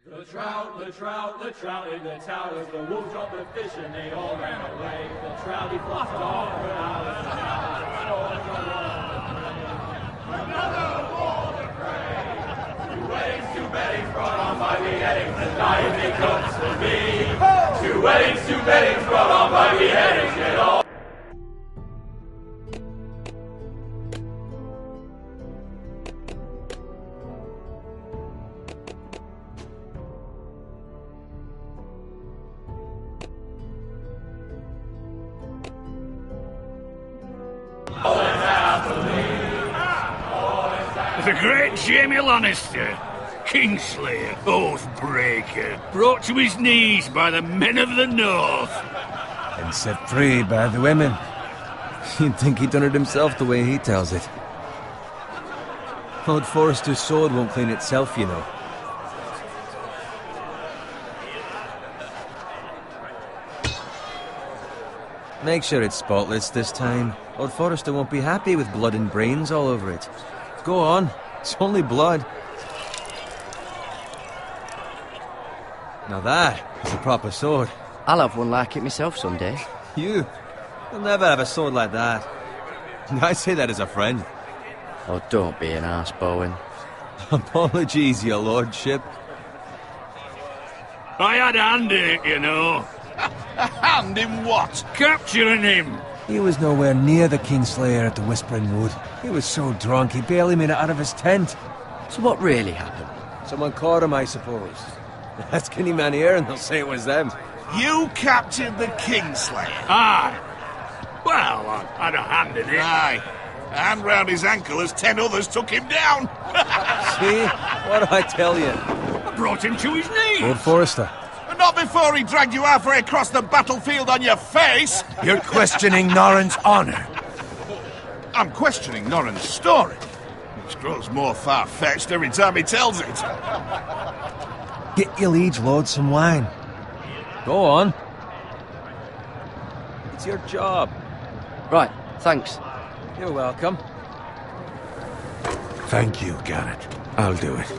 The trout in the towers, the wolves dropped the fish and they all ran away. The trouty flopped off, but I was another war to pray. Two weddings brought on by beheadings, and dying they comes to me. Two weddings brought on by beheadings, yet all. The great Jamie Lannister, Kingslayer, Oathbreaker, brought to his knees by the men of the North. And set free by the women. You'd think he'd done it himself the way he tells it. Lord Forrester's sword won't clean itself, you know. Make sure it's spotless this time. Lord Forrester won't be happy with blood and brains all over it. Go on. It's only blood. Now that is a proper sword. I'll have one like it myself someday. You'll never have a sword like that. I say that as a friend. Oh, don't be an arse, Bowen. Apologies, your lordship. I had a hand in it, you know. A hand in what? Capturing him. He was nowhere near the Kingslayer at the Whispering Wood. He was so drunk he barely made it out of his tent. So what really happened? Someone caught him, I suppose. Ask any man here and they'll say it was them. You captured the Kingslayer? Aye. Well, I had a hand in it. Aye. A hand round his ankle as 10 others took him down. See? What do I tell you? I brought him to his knees. Lord Forrester. Not before he dragged you halfway across the battlefield on your face. You're questioning Norrin's honor. I'm questioning Norrin's story, which grows more far-fetched every time he tells it. Get your liege lord some wine. Go on. It's your job. Right, thanks. You're welcome. Thank you, Garrett. I'll do it.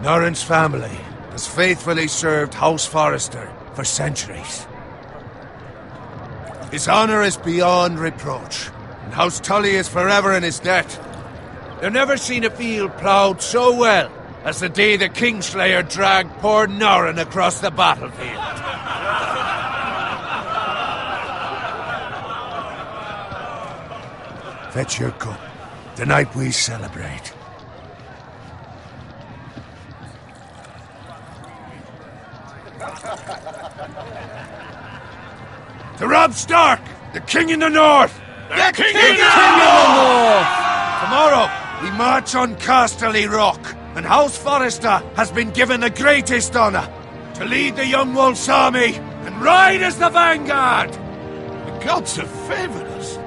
Norrin's family has faithfully served House Forrester for centuries. His honor is beyond reproach, and House Tully is forever in his debt. They've never seen a field ploughed so well as the day the Kingslayer dragged poor Norrin across the battlefield. Fetch your cup. Tonight we celebrate. To Robb Stark, the King in the North! The King in the North! Tomorrow, we march on Casterly Rock, and House Forrester has been given the greatest honor to lead the Young Wolf's army and ride as the vanguard! The gods have favored us.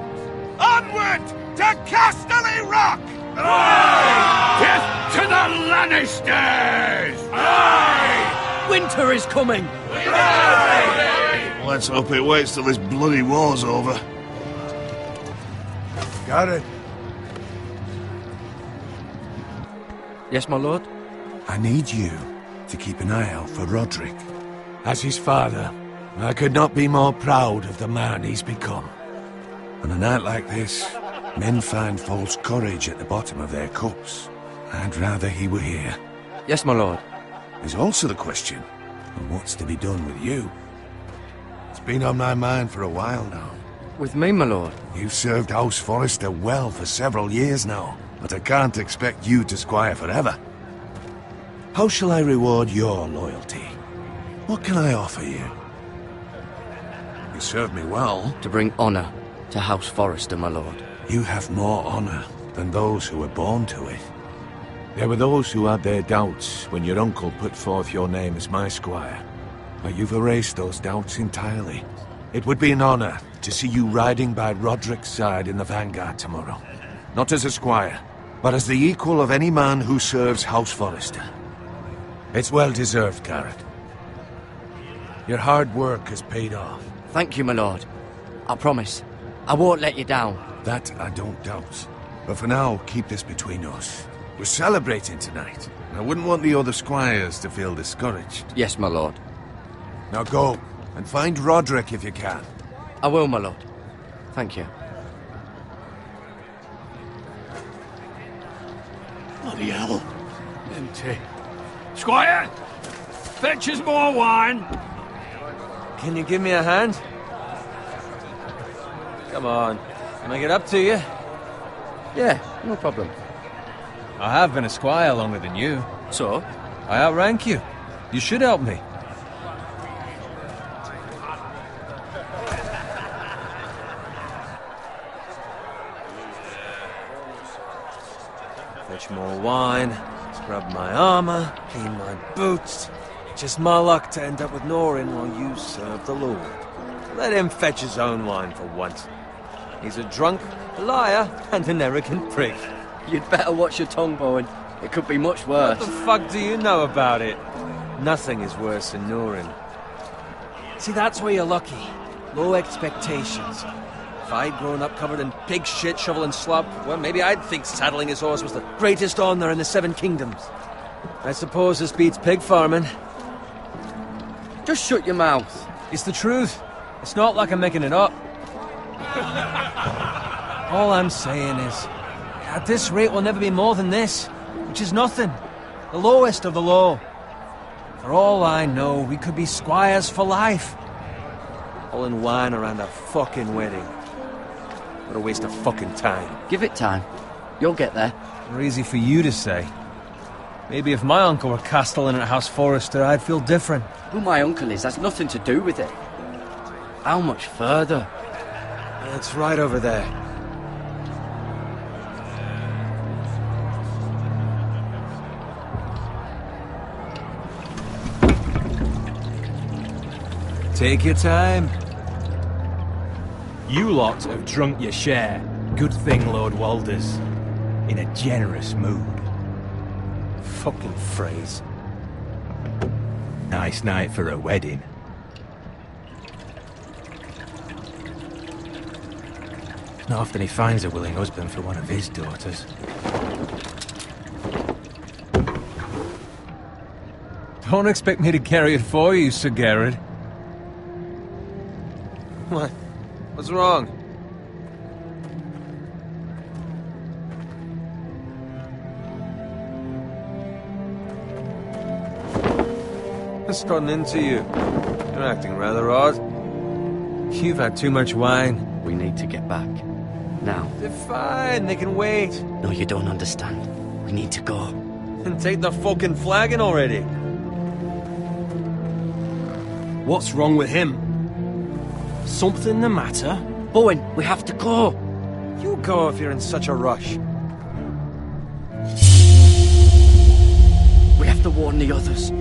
Onward to Casterly Rock! Aye! Death to the Lannisters! Aye! Winter is coming! Aye! Let's hope it waits till this bloody war's over. Got it. Yes, my lord? I need you to keep an eye out for Roderick. As his father, I could not be more proud of the man he's become. On a night like this, men find false courage at the bottom of their cups. I'd rather he were here. Yes, my lord. There's also the question of what's to be done with you. It's been on my mind for a while now. With me, my lord? You've served House Forrester well for several years now, but I can't expect you to squire forever. How shall I reward your loyalty? What can I offer you? You served me well. To bring honor to House Forrester, my lord. You have more honor than those who were born to it. There were those who had their doubts when your uncle put forth your name as my squire. But you've erased those doubts entirely. It would be an honor to see you riding by Roderick's side in the vanguard tomorrow. Not as a squire, but as the equal of any man who serves House Forrester. It's well deserved, Garrett. Your hard work has paid off. Thank you, my lord. I promise. I won't let you down. That I don't doubt. But for now, keep this between us. We're celebrating tonight. I wouldn't want the other squires to feel discouraged. Yes, my lord. Now go, and find Roderick if you can. I will, my lord. Thank you. Bloody hell. Empty. Squire! Fetch us more wine! Can you give me a hand? Come on. Can I get up to you? Yeah, no problem. I have been a squire longer than you. So? I outrank you. You should help me. Fetch more wine, scrub my armor, clean my boots. Just my luck to end up with Norin while you serve the Lord. Let him fetch his own wine for once. He's a drunk, a liar, and an arrogant prick. You'd better watch your tongue, Bowen. It could be much worse. What the fuck do you know about it? Nothing is worse than Norin. See, that's where you're lucky. Low expectations. If I'd grown up covered in pig shit, shovel and slop, well, maybe I'd think saddling his horse was the greatest honor in the Seven Kingdoms. I suppose this beats pig farming. Just shut your mouth. It's the truth. It's not like I'm making it up. All I'm saying is, at this rate we'll never be more than this, which is nothing. The lowest of the low. For all I know, we could be squires for life. All in wine around a fucking wedding. What a waste of fucking time. Give it time. You'll get there. More easy for you to say. Maybe if my uncle were castellan at House Forrester, I'd feel different. Who my uncle is has nothing to do with it. How much further? It's right over there. Take your time. You lot have drunk your share. Good thing Lord Walder's in a generous mood. Fucking phrase. Nice night for a wedding. Not often he finds a willing husband for one of his daughters. Don't expect me to carry it for you, Sir Garrett. What? What's wrong? What's gotten into you? You're acting rather odd. You've had too much wine. We need to get back. Now. They're fine, they can wait. No, you don't understand. We need to go. And take the fucking flagon already. What's wrong with him? Something the matter? Bowen, we have to go. You go if you're in such a rush. We have to warn the others.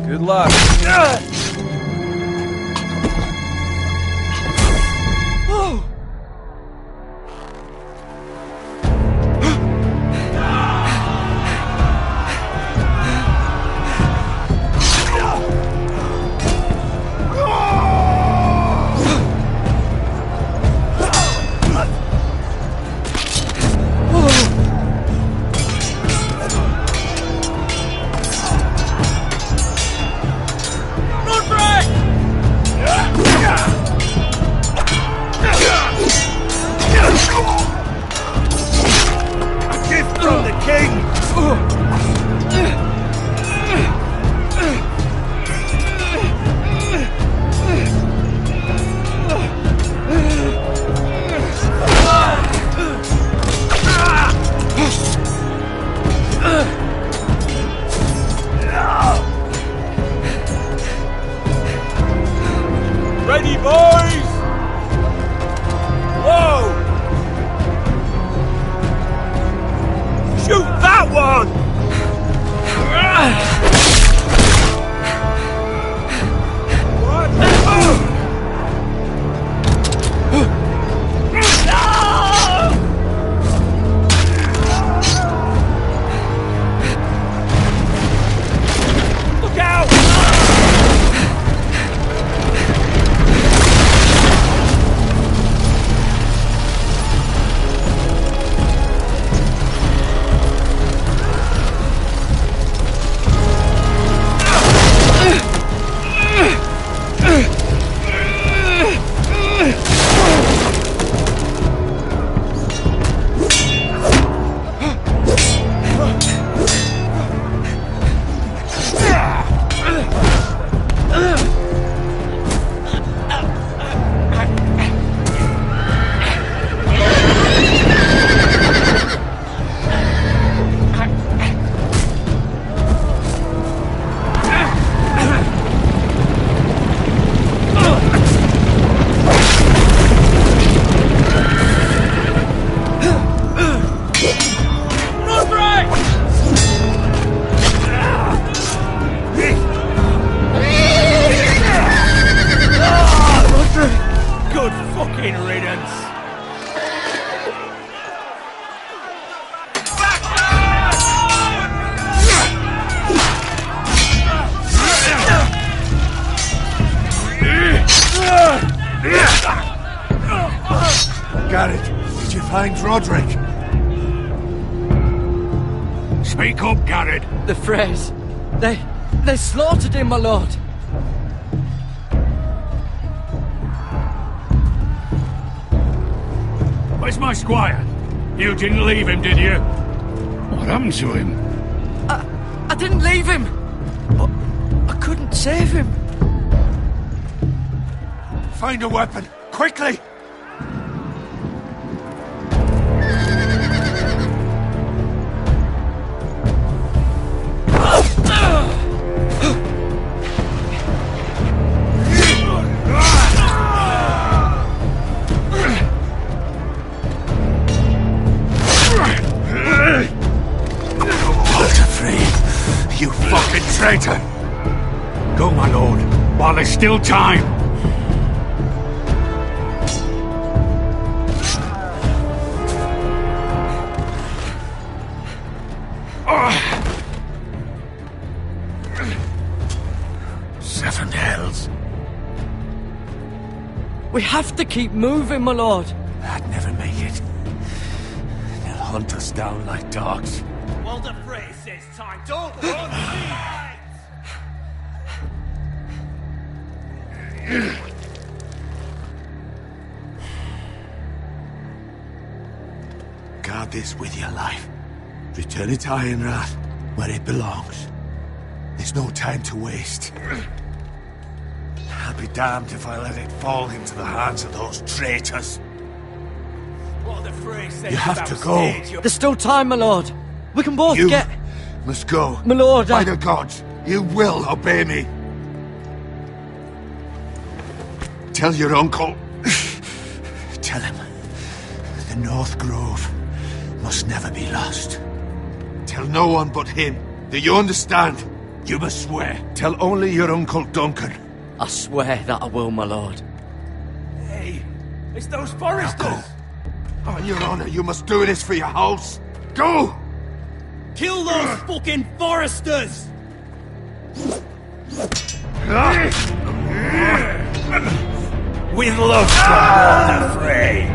Good luck. Oh! Ready, boys! Whoa! Shoot that one! What? Look out! Garrett, did you find Roderick? Speak up, Garrett. The Freys. They slaughtered him, my lord. Where's my squire? You didn't leave him, did you? What happened to him? I didn't leave him, but I couldn't save him. Find a weapon, quickly! You fucking traitor! Go, my lord, while there's still time. Seven hells. We have to keep moving, my lord. I'd never make it. They'll hunt us down like dogs. Walder Frey says time. Don't run! Guard this with your life. Return it to Ironrath, where it belongs. There's no time to waste. I'll be damned if I let it fall into the hands of those traitors. Walder Frey says You have to go. There's still time, my lord. We can both You get... must go. My lord, By the gods, you will obey me. Tell your uncle. Tell him. The North Grove must never be lost. Tell no one but him. Do you understand? You must swear. Tell only your Uncle Duncan. I swear that I will, my lord. Hey, it's those Now foresters. go. On your honor, you must do this for your house. Go! Kill those fucking foresters! With love from Walder Frey.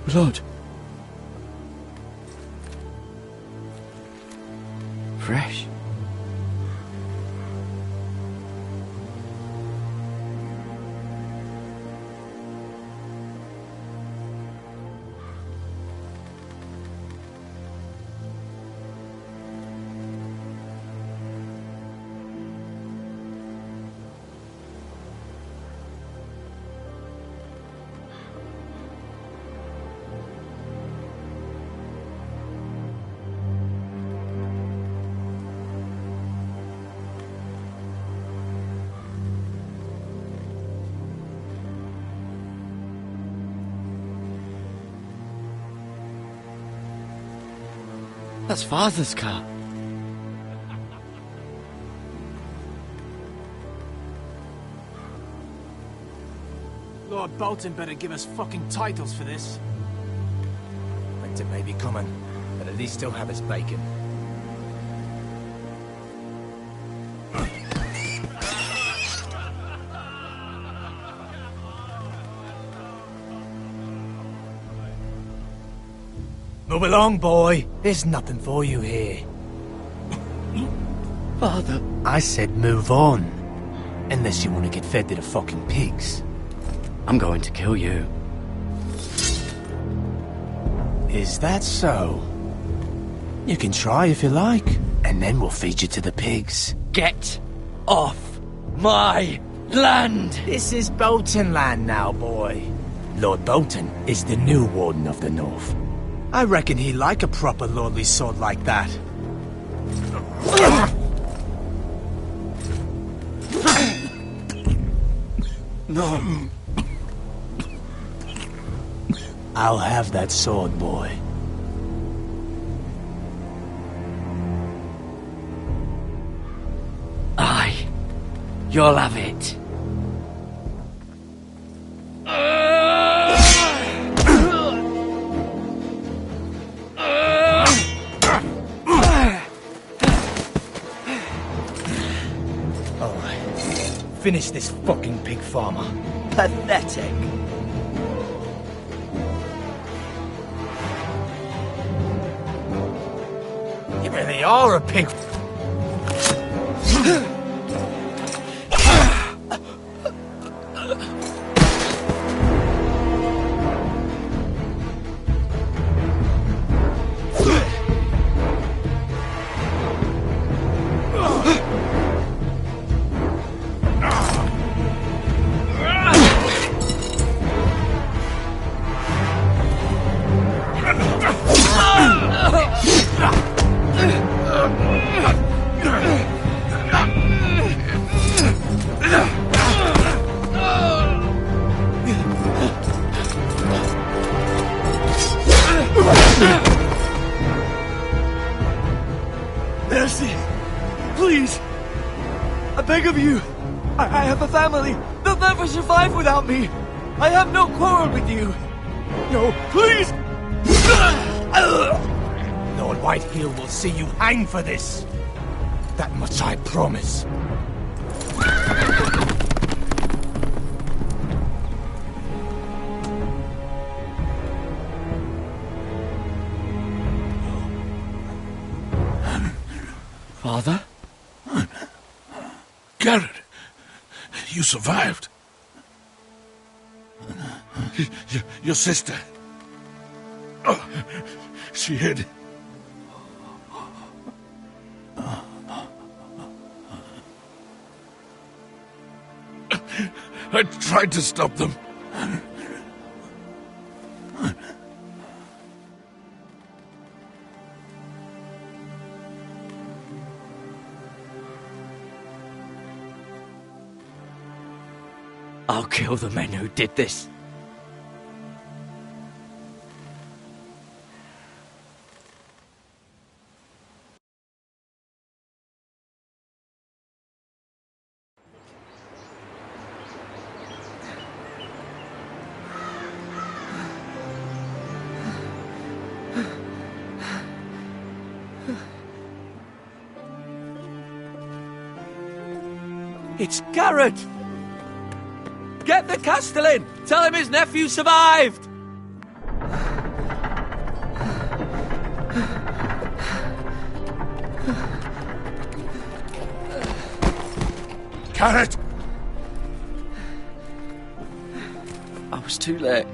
Blood. Fresh. That's Father's car. Lord Bolton better give us fucking titles for this. Winter may be coming, but at least he'll have his bacon. Move along, boy. There's nothing for you here. Father. I said move on. Unless you want to get fed to the fucking pigs. I'm going to kill you. Is that so? You can try if you like, and then we'll feed you to the pigs. Get off my land! This is Bolton land now, boy. Lord Bolton is the new Warden of the North. I reckon he'd like a proper lordly sword like that. No. I'll have that sword, boy. Aye. You'll have it. Finish this fucking pig farmer. Pathetic. You really are a pig. Mercy! Please! I beg of you! I have a family! They'll never survive without me! I have no quarrel with you! No, please! Lord Whitehill will see you hang for this. That much I promise. Father? Garrett, you survived. Your sister. Oh, she hid. I tried to stop them. I'll kill the men who did this. It's Garrett! Get the Castellan! Tell him his nephew survived! Garrett! I was too late.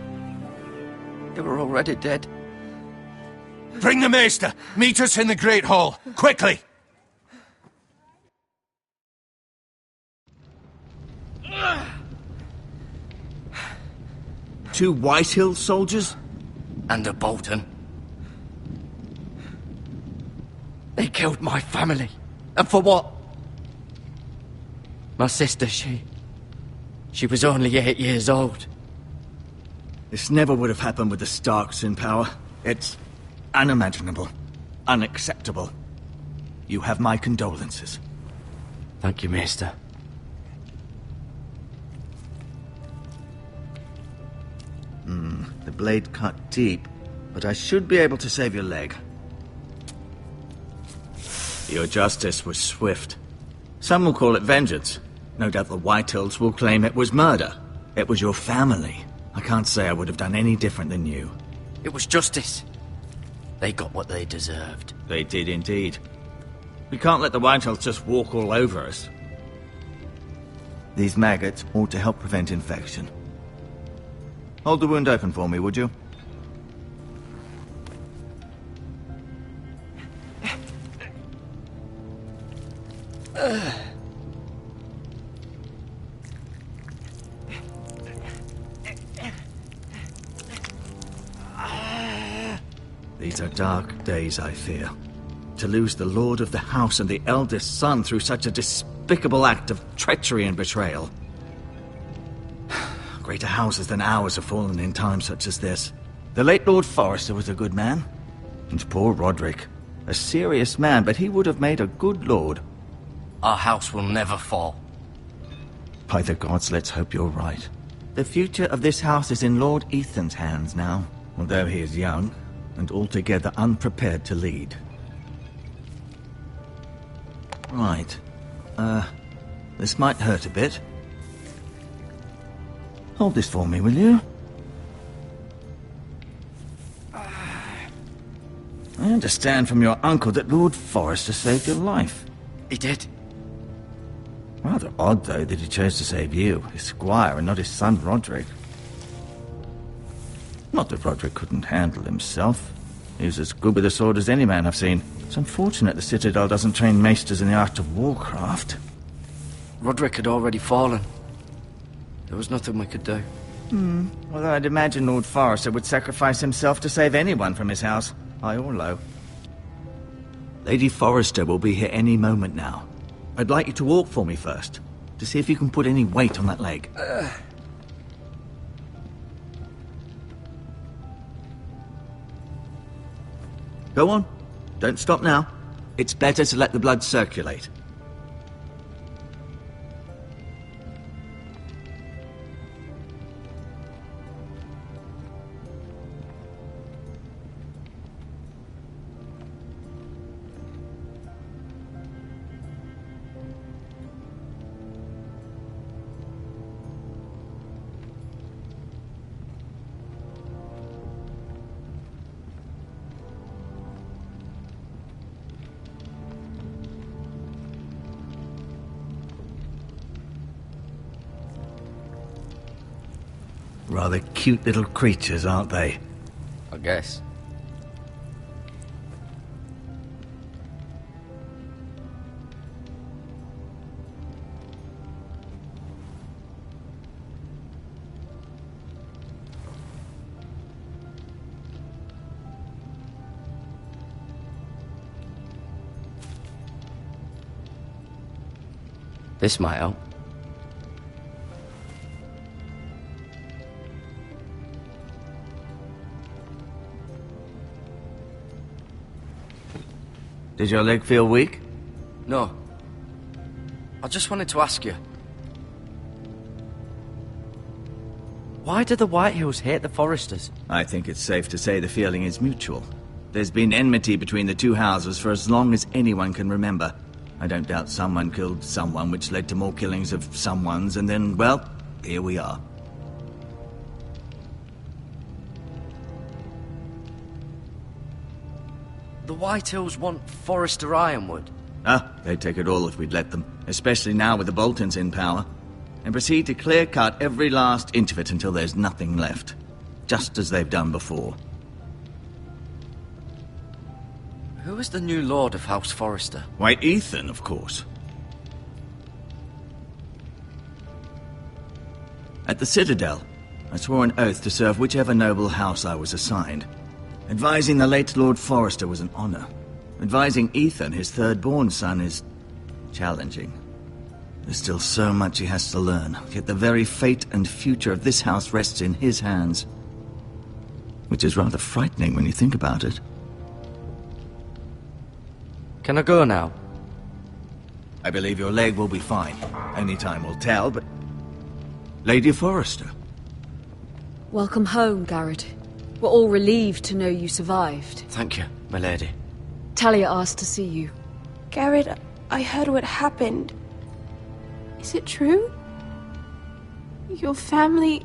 They were already dead. Bring the Maester! Meet us in the Great Hall! Quickly! Two Whitehill soldiers? And a Bolton. They killed my family. And for what? My sister, she was only 8 years old. This never would have happened with the Starks in power. It's unimaginable. unacceptable. You have my condolences. Thank you, Maester. The blade cut deep, but I should be able to save your leg. Your justice was swift. Some will call it vengeance. No doubt the Whitehills will claim it was murder. It was your family. I can't say I would have done any different than you. It was justice. They got what they deserved. They did indeed. We can't let the Whitehills just walk all over us. These maggots ought to help prevent infection. Hold the wound open for me, would you? These are dark days, I fear. To lose the lord of the house and the eldest son through such a despicable act of treachery and betrayal. Greater houses than ours have fallen in times such as this. The late Lord Forrester was a good man. And poor Roderick. A serious man, but he would have made a good lord. Our house will never fall. By the gods, let's hope you're right. The future of this house is in Lord Ethan's hands now, although he is young and altogether unprepared to lead. Right. This might hurt a bit. Hold this for me, will you? I understand from your uncle that Lord Forrester saved your life. He did. Rather odd, though, that he chose to save you, his squire, and not his son Roderick. Not that Roderick couldn't handle himself. He was as good with a sword as any man I've seen. It's unfortunate the Citadel doesn't train maesters in the art of warcraft. Roderick had already fallen. There was nothing we could do. Well, I'd imagine Lord Forrester would sacrifice himself to save anyone from his house, high or low. Lady Forrester will be here any moment now. I'd like you to walk for me first, to see if you can put any weight on that leg. Go on. Don't stop now. It's better to let the blood circulate. Rather cute little creatures, aren't they? I guess. This might help. Did your leg feel weak? No. I just wanted to ask you. Why do the Whitehills hate the Forresters? I think it's safe to say the feeling is mutual. There's been enmity between the two houses for as long as anyone can remember. I don't doubt someone killed someone, which led to more killings of someones, and then, well, here we are. The Whitehills want Forrester Ironwood. They'd take it all if we'd let them, especially now with the Boltons in power, and proceed to clear-cut every last inch of it until there's nothing left, just as they've done before. Who is the new Lord of House Forrester? Why, Ethan, of course. At the Citadel, I swore an oath to serve whichever noble house I was assigned. Advising the late Lord Forrester was an honor. Advising Ethan, his third-born son, is challenging. There's still so much he has to learn, yet the very fate and future of this house rests in his hands. Which is rather frightening when you think about it. Can I go now? I believe your leg will be fine. Only time will tell, but... Lady Forrester. Welcome home, Garrett. We're all relieved to know you survived. Thank you, my lady. Talia asked to see you. Garrett, I heard what happened. Is it true? Your family...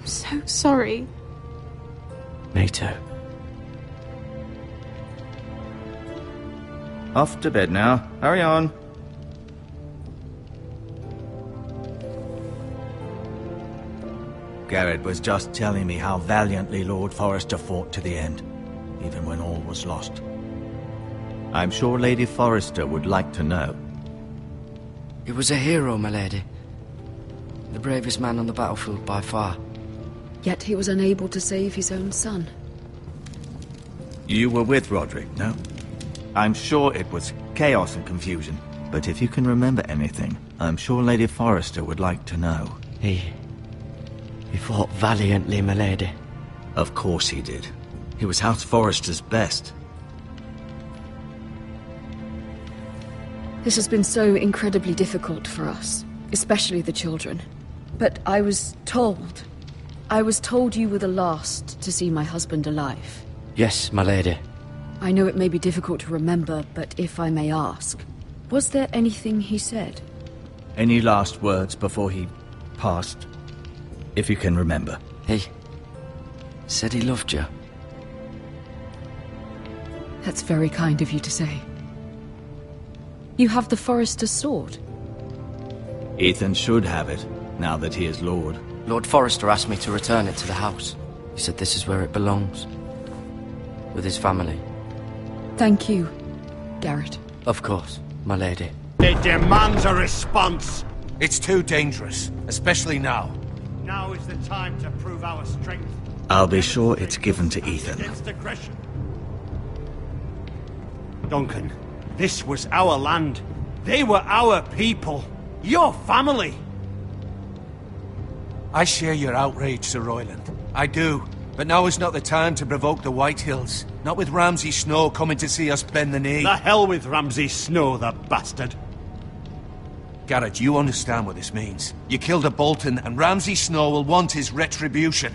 I'm so sorry. Me too. Off to bed now. Hurry on. Garrett was just telling me how valiantly Lord Forrester fought to the end, even when all was lost. I'm sure Lady Forrester would like to know. He was a hero, my lady. The bravest man on the battlefield by far. Yet he was unable to save his own son. You were with Roderick, no? I'm sure it was chaos and confusion, but if you can remember anything, I'm sure Lady Forrester would like to know. He fought valiantly, my lady. Of course he did. He was House Forrester's best. This has been so incredibly difficult for us, especially the children. But I was told you were the last to see my husband alive. Yes, my lady. I know it may be difficult to remember, but if I may ask, was there anything he said? Any last words before he passed? If you can remember. He said he loved you. That's very kind of you to say. You have the Forrester's sword. Ethan should have it, now that he is Lord. Lord Forrester asked me to return it to the house. He said this is where it belongs. With his family. Thank you, Garrett. Of course, my lady. It demands a response. It's too dangerous, especially now. Now is the time to prove our strength. I'll be sure it's given to Ethan. Against aggression. Duncan, this was our land. They were our people. Your family. I share your outrage, Sir Royland. I do. But now is not the time to provoke the White Hills. Not with Ramsay Snow coming to see us bend the knee. The hell with Ramsay Snow, the bastard. Garrett, you understand what this means. You killed a Bolton, and Ramsay Snow will want his retribution.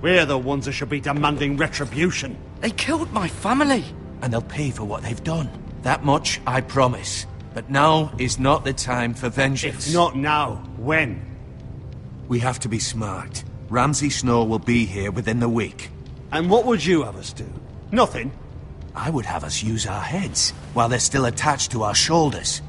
We're the ones that should be demanding retribution. They killed my family. And they'll pay for what they've done. That much, I promise. But now is not the time for vengeance. If not now, when? We have to be smart. Ramsay Snow will be here within the week. And what would you have us do? Nothing? I would have us use our heads, while they're still attached to our shoulders.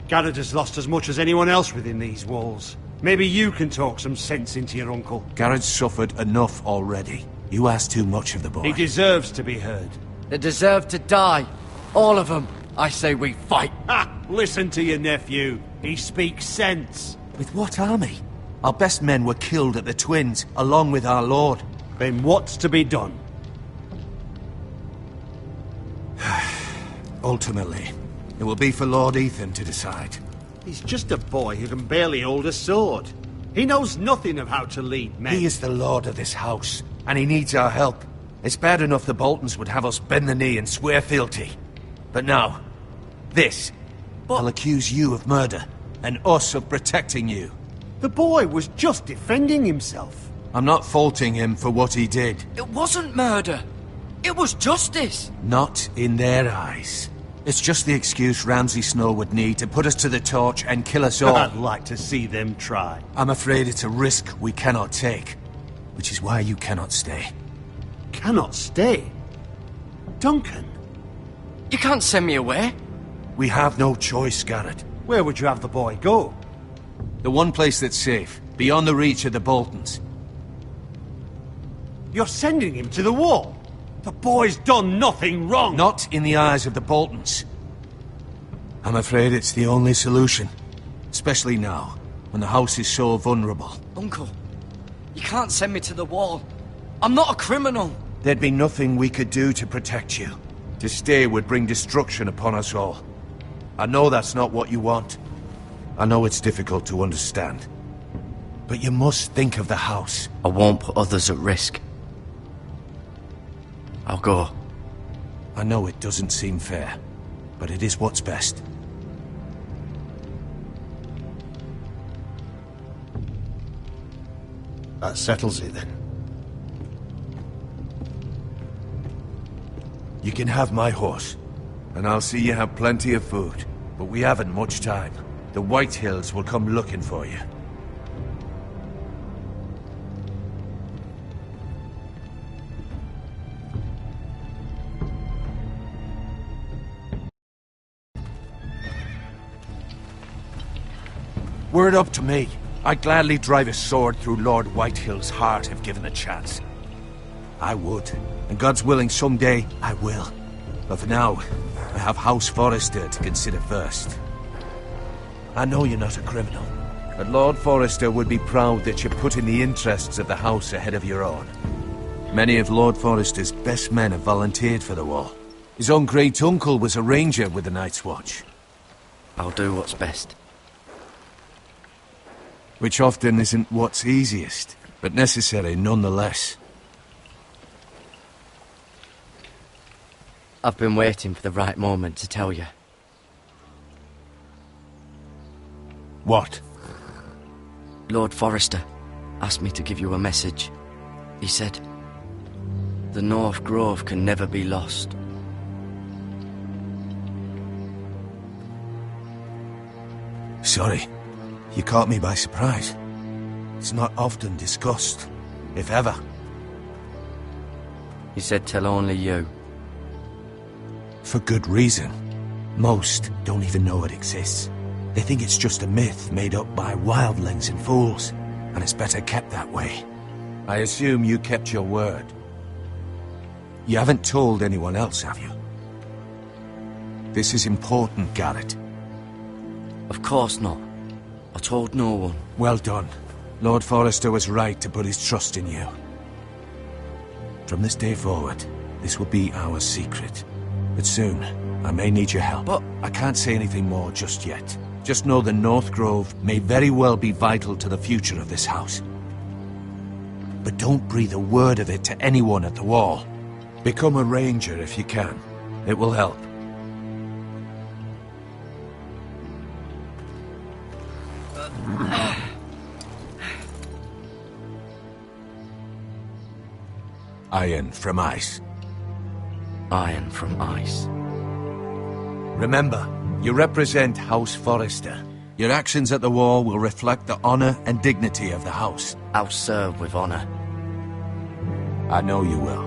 Garrett has lost as much as anyone else within these walls. Maybe you can talk some sense into your uncle. Garrett's suffered enough already. You ask too much of the boy. He deserves to be heard. They deserve to die. All of them. I say we fight. Ha! Listen to your nephew. He speaks sense. With what army? Our best men were killed at the Twins, along with our lord. Then what's to be done? Ultimately, it will be for Lord Ethan to decide. He's just a boy who can barely hold a sword. He knows nothing of how to lead men. He is the lord of this house, and he needs our help. It's bad enough the Boltons would have us bend the knee and swear fealty. But now, this. I'll accuse you of murder, and us of protecting you. The boy was just defending himself. I'm not faulting him for what he did. It wasn't murder. It was justice. Not in their eyes. It's just the excuse Ramsay Snow would need to put us to the torch and kill us all. I'd like to see them try. I'm afraid it's a risk we cannot take, which is why you cannot stay. Cannot stay? Duncan? You can't send me away. We have no choice, Garrett. Where would you have the boy go? The one place that's safe, beyond the reach of the Boltons. You're sending him to the wall? The boy's done nothing wrong! Not in the eyes of the Boltons. I'm afraid it's the only solution. Especially now, when the house is so vulnerable. Uncle, you can't send me to the wall. I'm not a criminal. There'd be nothing we could do to protect you. To stay would bring destruction upon us all. I know that's not what you want. I know it's difficult to understand. But you must think of the house. I won't put others at risk. I'll go. I know it doesn't seem fair, but it is what's best. That settles it then. You can have my horse, and I'll see you have plenty of food. But we haven't much time. The White Hills will come looking for you. Were it up to me, I'd gladly drive a sword through Lord Whitehill's heart if given the chance. I would, and God's willing someday I will. But for now, I have House Forrester to consider first. I know you're not a criminal, but Lord Forrester would be proud that you're putting the interests of the house ahead of your own. Many of Lord Forrester's best men have volunteered for the war. His own great-uncle was a ranger with the Night's Watch. I'll do what's best. Which often isn't what's easiest, but necessary nonetheless. I've been waiting for the right moment to tell you. What? Lord Forrester asked me to give you a message. He said, the North Grove can never be lost. Sorry. You caught me by surprise. It's not often discussed, if ever. He said tell only you. For good reason. Most don't even know it exists. They think it's just a myth made up by wildlings and fools, and it's better kept that way. I assume you kept your word. You haven't told anyone else, have you? This is important, Garrett. Of course not. I told no one. Well done. Lord Forrester was right to put his trust in you. From this day forward, this will be our secret. But soon, I may need your help. But I can't say anything more just yet. Just know the North Grove may very well be vital to the future of this house. But don't breathe a word of it to anyone at the Wall. Become a ranger if you can. It will help. Iron from ice. Iron from ice. Remember, you represent House Forrester. Your actions at the Wall will reflect the honor and dignity of the house. I'll serve with honor. I know you will.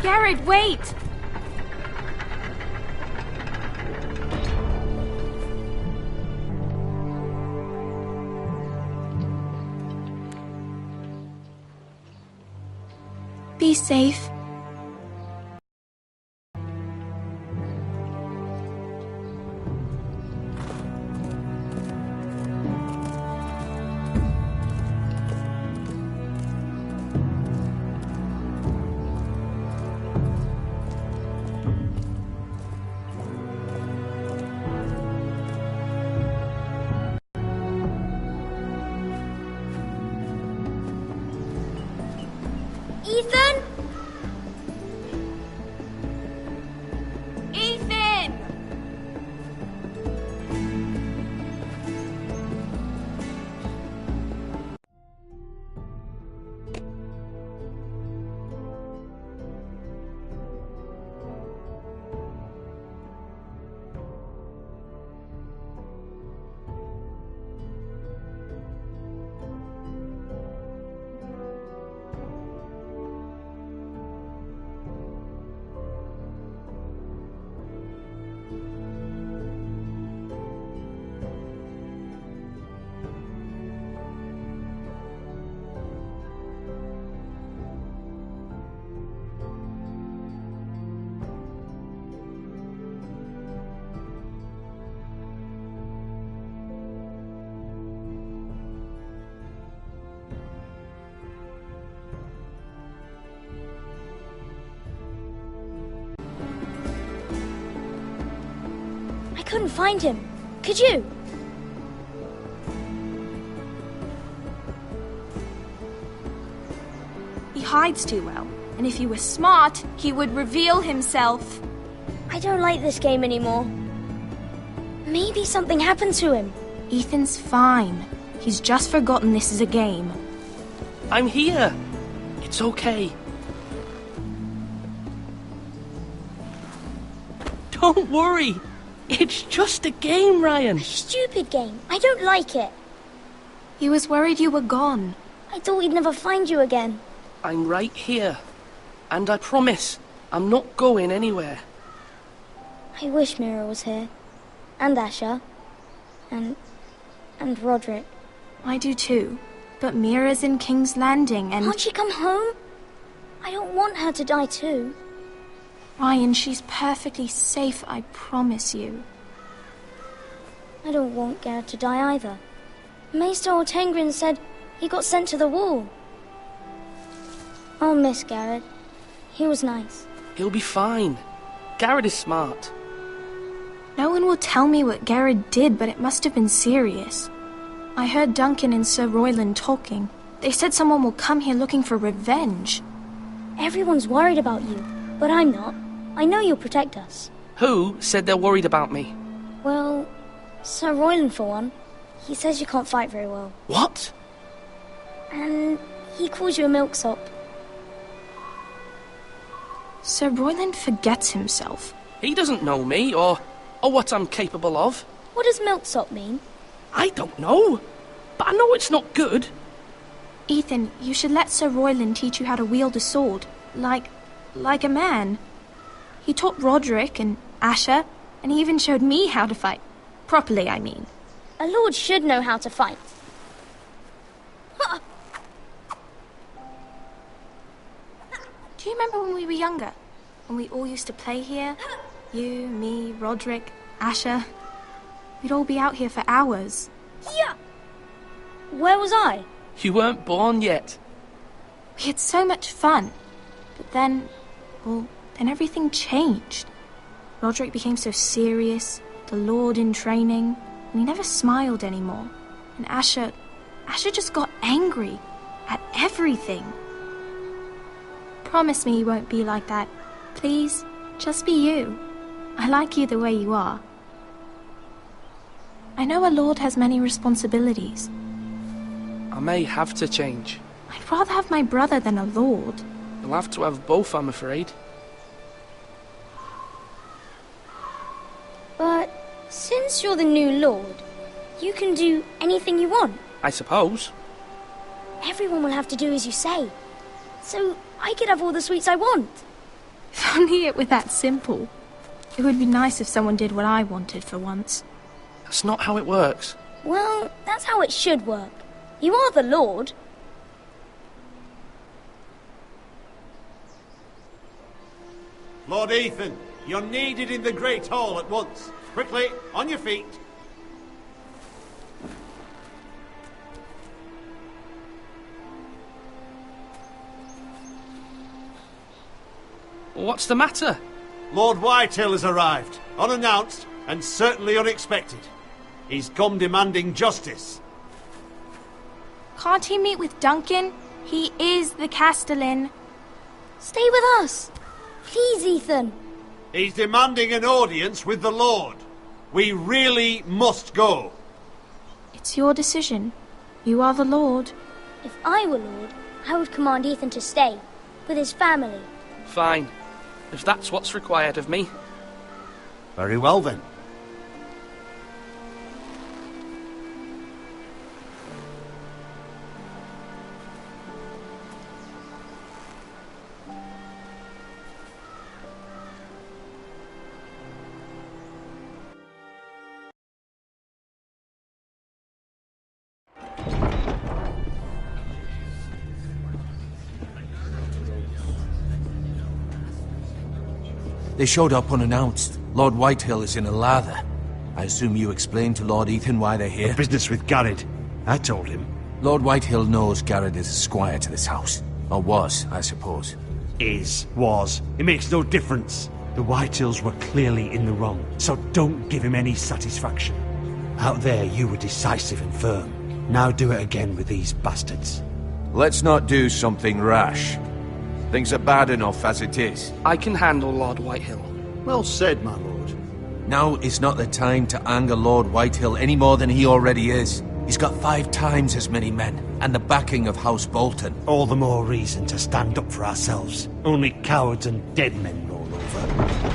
Garrett, wait! Be safe. Ethan? Ethan! couldn't find him. Could you? He hides too well, and if he were smart, he would reveal himself. I don't like this game anymore. Maybe something happened to him. Ethan's fine. He's just forgotten this is a game. I'm here. It's okay. Don't worry. It's just a game, Ryan. A stupid game. I don't like it. He was worried you were gone. I thought we'd never find you again. I'm right here. And I promise, I'm not going anywhere. I wish Mira was here. And Asher. And Roderick. I do too. But Mira's in King's Landing and... Can't she come home? I don't want her to die too. Ryan, she's perfectly safe, I promise you. I don't want Garrett to die either. Maester Ortengrin said he got sent to the wall. I'll miss Garrett. He was nice. He'll be fine. Garrett is smart. No one will tell me what Garrett did, but it must have been serious. I heard Duncan and Sir Royland talking. They said someone will come here looking for revenge. Everyone's worried about you, but I'm not. I know you'll protect us. Who said they're worried about me? Well, Sir Royland for one. He says you can't fight very well. What? And he calls you a milksop. Sir Royland forgets himself. He doesn't know me, or what I'm capable of. What does milksop mean? I don't know, but I know it's not good. Ethan, you should let Sir Royland teach you how to wield a sword, like a man. He taught Roderick and Asher, and he even showed me how to fight. Properly, I mean. A lord should know how to fight. Do you remember when we were younger? When we all used to play here? You, me, Roderick, Asher. We'd all be out here for hours. Yeah. Where was I? You weren't born yet. We had so much fun. But then everything changed. Roderick became so serious, the Lord in training, and he never smiled anymore. And Asher just got angry at everything. Promise me you won't be like that. Please, just be you. I like you the way you are. I know a lord has many responsibilities. I may have to change. I'd rather have my brother than a lord. You'll have to have both, I'm afraid. But since you're the new lord, you can do anything you want. I suppose. Everyone will have to do as you say. So I could have all the sweets I want. If only it were that simple. It would be nice if someone did what I wanted for once. That's not how it works. Well, that's how it should work. You are the Lord. Lord Ethan, you're needed in the Great Hall at once. Quickly, on your feet. What's the matter? Lord Whitehill has arrived, unannounced and certainly unexpected. He's come demanding justice. Can't he meet with Duncan? He is the Castellan. Stay with us. Please, Ethan. He's demanding an audience with the Lord. We really must go. It's your decision. You are the Lord. If I were Lord, I would command Ethan to stay, with his family. Fine. If that's what's required of me. Very well, then. They showed up unannounced. Lord Whitehill is in a lather. I assume you explained to Lord Ethan why they're here? A business with Garrett. I told him. Lord Whitehill knows Garrett is a squire to this house. Or was, I suppose. Was. It makes no difference. The Whitehills were clearly in the wrong, so don't give him any satisfaction. Out there, you were decisive and firm. Now do it again with these bastards. Let's not do something rash. Things are bad enough as it is. I can handle Lord Whitehill. Well said, my lord. Now is not the time to anger Lord Whitehill any more than he already is. He's got 5 times as many men, and the backing of House Bolton. All the more reason to stand up for ourselves. Only cowards and dead men roll over.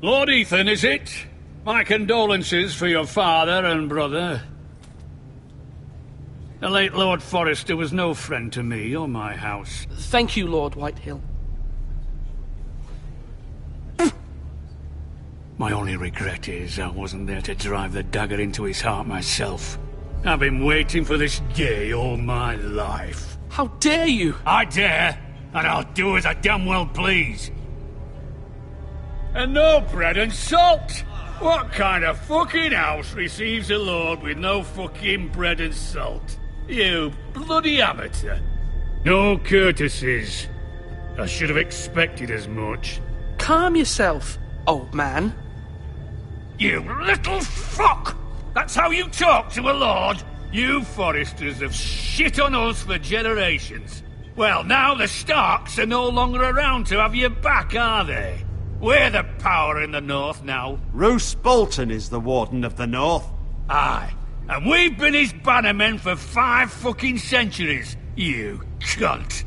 Lord Ethan, is it? My condolences for your father and brother. The late Lord Forrester was no friend to me or my house. Thank you, Lord Whitehill. My only regret is I wasn't there to drive the dagger into his heart myself. I've been waiting for this day all my life. How dare you? I dare, and I'll do as I damn well please. And no bread and salt! What kind of fucking house receives a lord with no fucking bread and salt? You bloody amateur. No courtesies. I should have expected as much. Calm yourself, old man. You little fuck! That's how you talk to a lord? You Forresters have shit on us for generations. Well, now the Starks are no longer around to have your back, are they? We're the power in the north now. Roose Bolton is the Warden of the North. Aye. And we've been his bannermen for 5 fucking centuries, you cunt.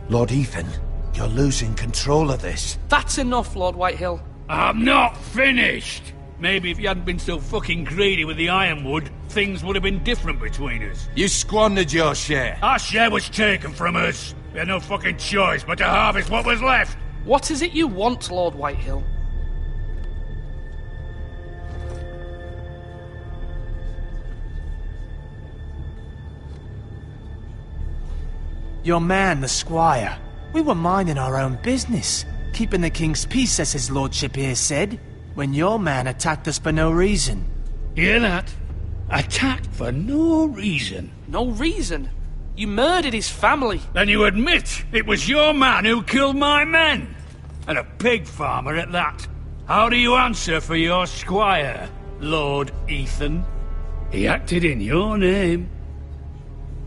Lord Ethan, you're losing control of this. That's enough, Lord Whitehill. I'm not finished. Maybe if you hadn't been so fucking greedy with the ironwood, things would have been different between us. You squandered your share. Our share was taken from us. We had no fucking choice but to harvest what was left. What is it you want, Lord Whitehill? Your man, the squire. We were minding our own business, keeping the king's peace, as his lordship here said, when your man attacked us for no reason. Hear that? Attacked for no reason. No reason? You murdered his family. Then you admit it was your man who killed my men. And a pig farmer at that. How do you answer for your squire, Lord Ethan? He acted in your name.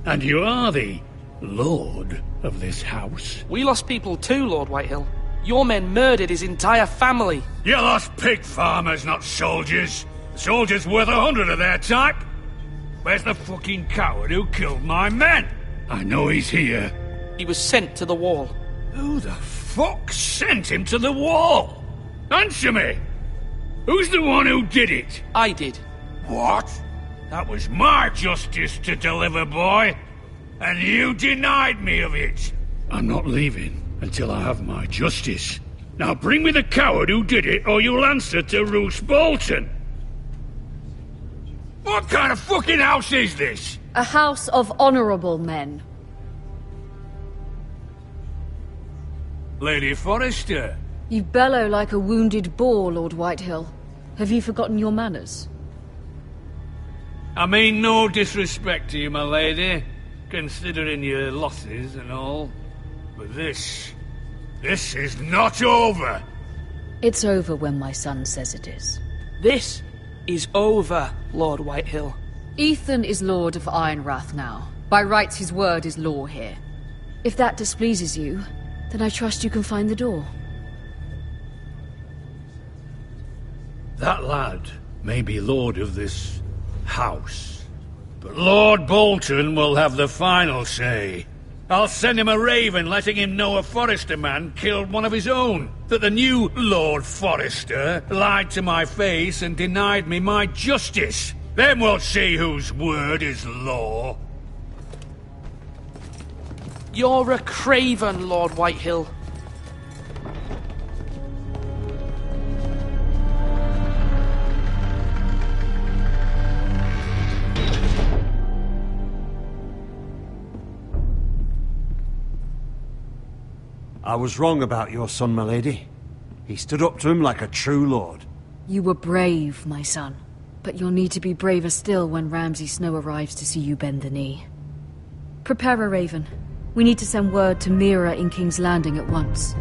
And you are the lord of this house. We lost people too, Lord Whitehill. Your men murdered his entire family. You lost pig farmers, not soldiers. Soldiers worth 100 of their type. Where's the fucking coward who killed my men? I know he's here. He was sent to the wall. Who the fuck sent him to the wall? Answer me! Who's the one who did it? I did. What? That was my justice to deliver, boy. And you denied me of it. I'm not leaving until I have my justice. Now bring me the coward who did it, or you'll answer to Roose Bolton. What kind of fucking house is this? A house of honorable men. Lady Forrester. You bellow like a wounded boar, Lord Whitehill. Have you forgotten your manners? I mean no disrespect to you, my lady, considering your losses and all. But this is not over. It's over when my son says it is. This is over, Lord Whitehill. Ethan is Lord of Ironrath now. By rights, his word is law here. If that displeases you, then I trust you can find the door. That lad may be lord of this house, but Lord Bolton will have the final say. I'll send him a raven letting him know a Forrester man killed one of his own, that the new Lord Forrester lied to my face and denied me my justice. Then we'll see whose word is law. You're a craven, Lord Whitehill. I was wrong about your son, my lady. He stood up to him like a true lord. You were brave, my son. But you'll need to be braver still when Ramsay Snow arrives to see you bend the knee. Prepare a raven. We need to send word to Mira in King's Landing at once.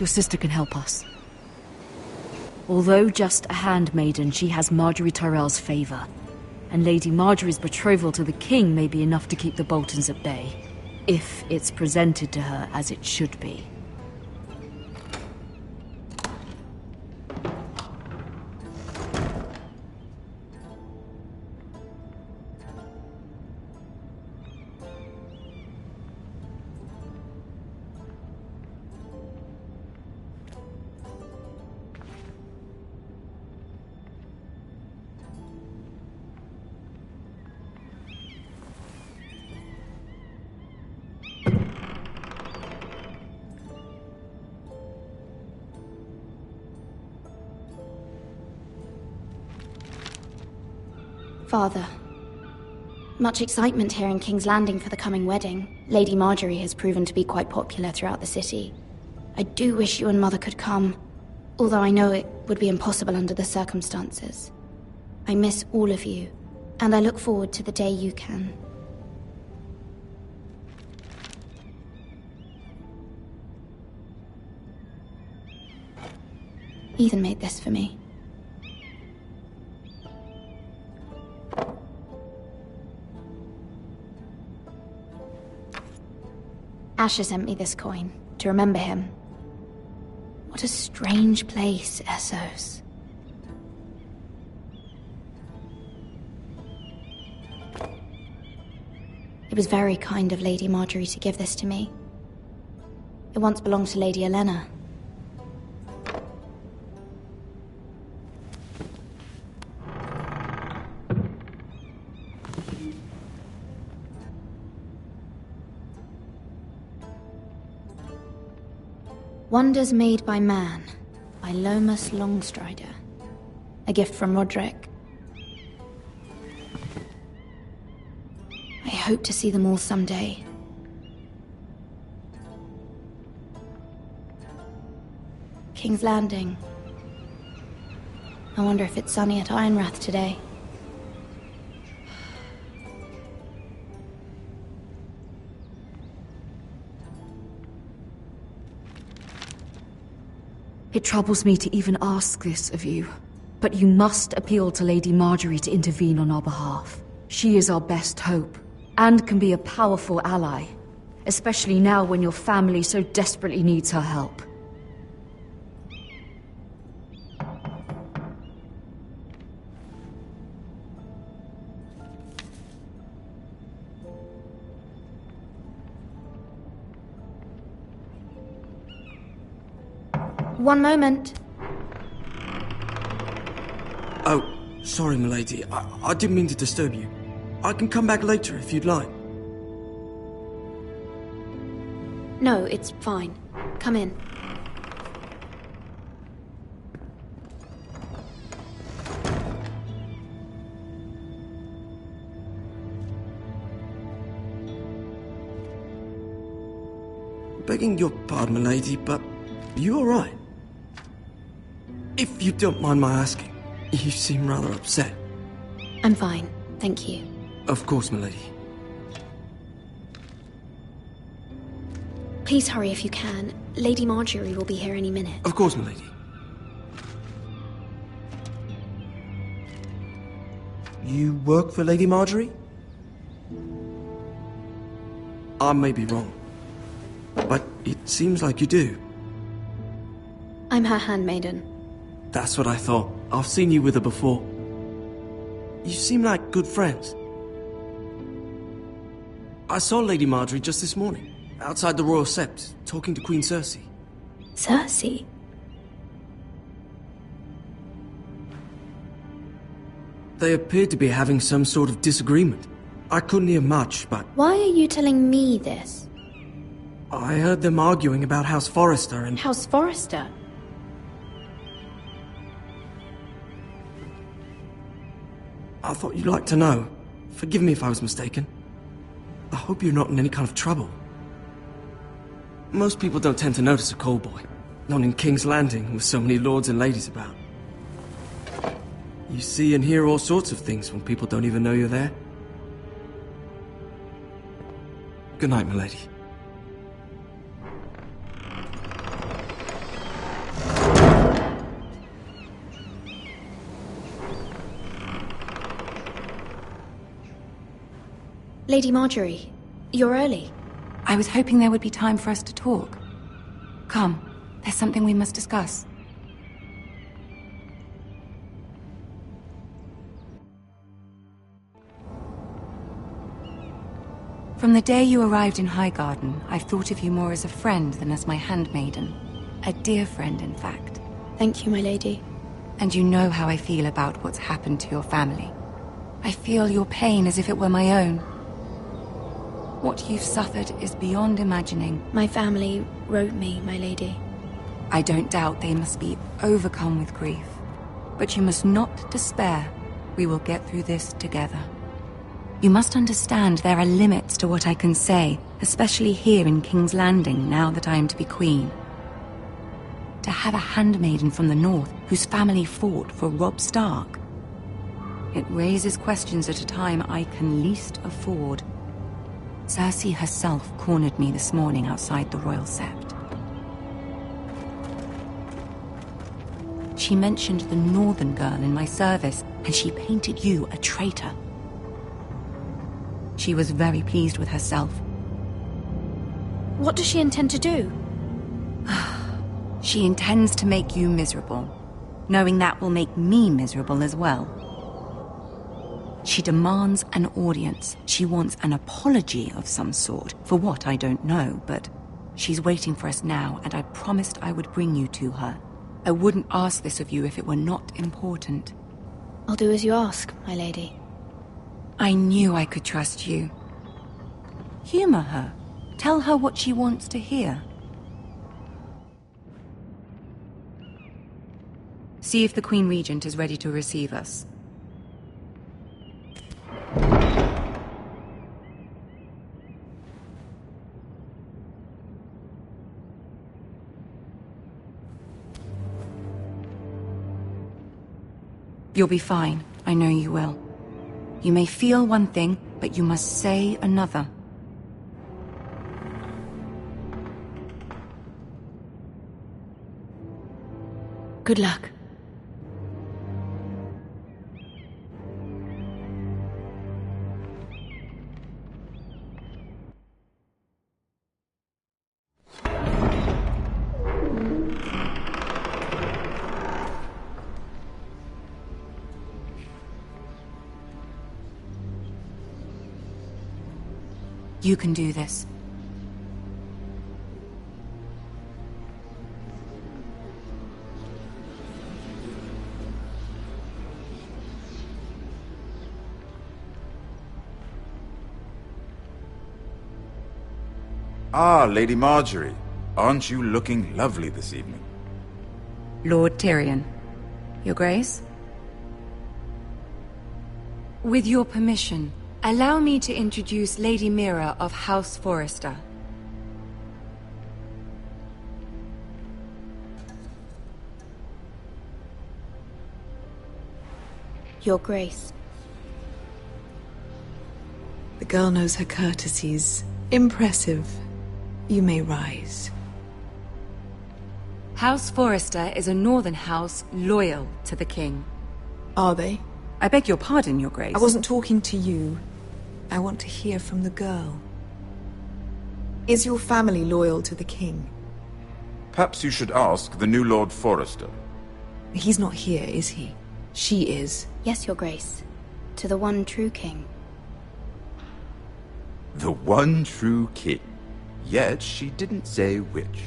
Your sister can help us. Although just a handmaiden, she has Marjorie Tyrell's favor. And Lady Marjorie's betrothal to the king may be enough to keep the Boltons at bay. If it's presented to her as it should be. Father, much excitement here in King's Landing for the coming wedding. Lady Marjorie has proven to be quite popular throughout the city. I do wish you and Mother could come, although I know it would be impossible under the circumstances. I miss all of you, and I look forward to the day you can. Ethan made this for me. Asher sent me this coin to remember him. What a strange place, Essos. It was very kind of Lady Marjorie to give this to me. It once belonged to Lady Elena. Wonders Made by Man, by Lomas Longstrider. A gift from Roderick. I hope to see them all someday. King's Landing. I wonder if it's sunny at Ironrath today. It troubles me to even ask this of you, but you must appeal to Lady Marjorie to intervene on our behalf. She is our best hope, and can be a powerful ally, especially now when your family so desperately needs her help. One moment. Oh, sorry, milady. I didn't mean to disturb you. I can come back later if you'd like. No, it's fine. Come in. Begging your pardon, milady, but you all right? If you don't mind my asking, you seem rather upset. I'm fine, thank you. Of course, milady. Please hurry if you can. Lady Marjorie will be here any minute. Of course, milady. You work for Lady Marjorie? I may be wrong, but it seems like you do. I'm her handmaiden. That's what I thought. I've seen you with her before. You seem like good friends. I saw Lady Marjorie just this morning, outside the Royal Sept, talking to Queen Cersei. Cersei? They appeared to be having some sort of disagreement. I couldn't hear much, but Why are you telling me this? I heard them arguing about House Forrester and... House Forrester? I thought you'd like to know. Forgive me if I was mistaken. I hope you're not in any kind of trouble. Most people don't tend to notice a callboy. Not in King's Landing, with so many lords and ladies about. You see and hear all sorts of things when people don't even know you're there. Good night, my lady. Lady Marjorie, you're early. I was hoping there would be time for us to talk. Come, there's something we must discuss. From the day you arrived in Highgarden, I've thought of you more as a friend than as my handmaiden. A dear friend, in fact. Thank you, my lady. And you know how I feel about what's happened to your family. I feel your pain as if it were my own. What you've suffered is beyond imagining. My family wrote me, my lady. I don't doubt they must be overcome with grief. But you must not despair. We will get through this together. You must understand there are limits to what I can say, especially here in King's Landing, now that I am to be queen. To have a handmaiden from the north whose family fought for Robb Stark. It raises questions at a time I can least afford. Cersei herself cornered me this morning outside the Royal Sept. She mentioned the northern girl in my service, and she painted you a traitor. She was very pleased with herself. What does she intend to do? She intends to make you miserable, knowing that will make me miserable as well. She demands an audience. She wants an apology of some sort. For what, I don't know, but she's waiting for us now, and I promised I would bring you to her. I wouldn't ask this of you if it were not important. I'll do as you ask, my lady. I knew I could trust you. Humor her. Tell her what she wants to hear. See if the Queen Regent is ready to receive us. You'll be fine. I know you will. You may feel one thing, but you must say another. Good luck. You can do this. Ah, Lady Marjorie. Aren't you looking lovely this evening? Lord Tyrion. Your Grace? With your permission, allow me to introduce Lady Mira of House Forrester. Your Grace. The girl knows her courtesies. Impressive. You may rise. House Forrester is a northern house loyal to the king. Are they? I beg your pardon, Your Grace. I wasn't talking to you. I want to hear from the girl. Is your family loyal to the king? Perhaps you should ask the new Lord Forrester. He's not here, is he? She is. Yes, Your Grace. To the one true king. The one true king. Yet she didn't say which.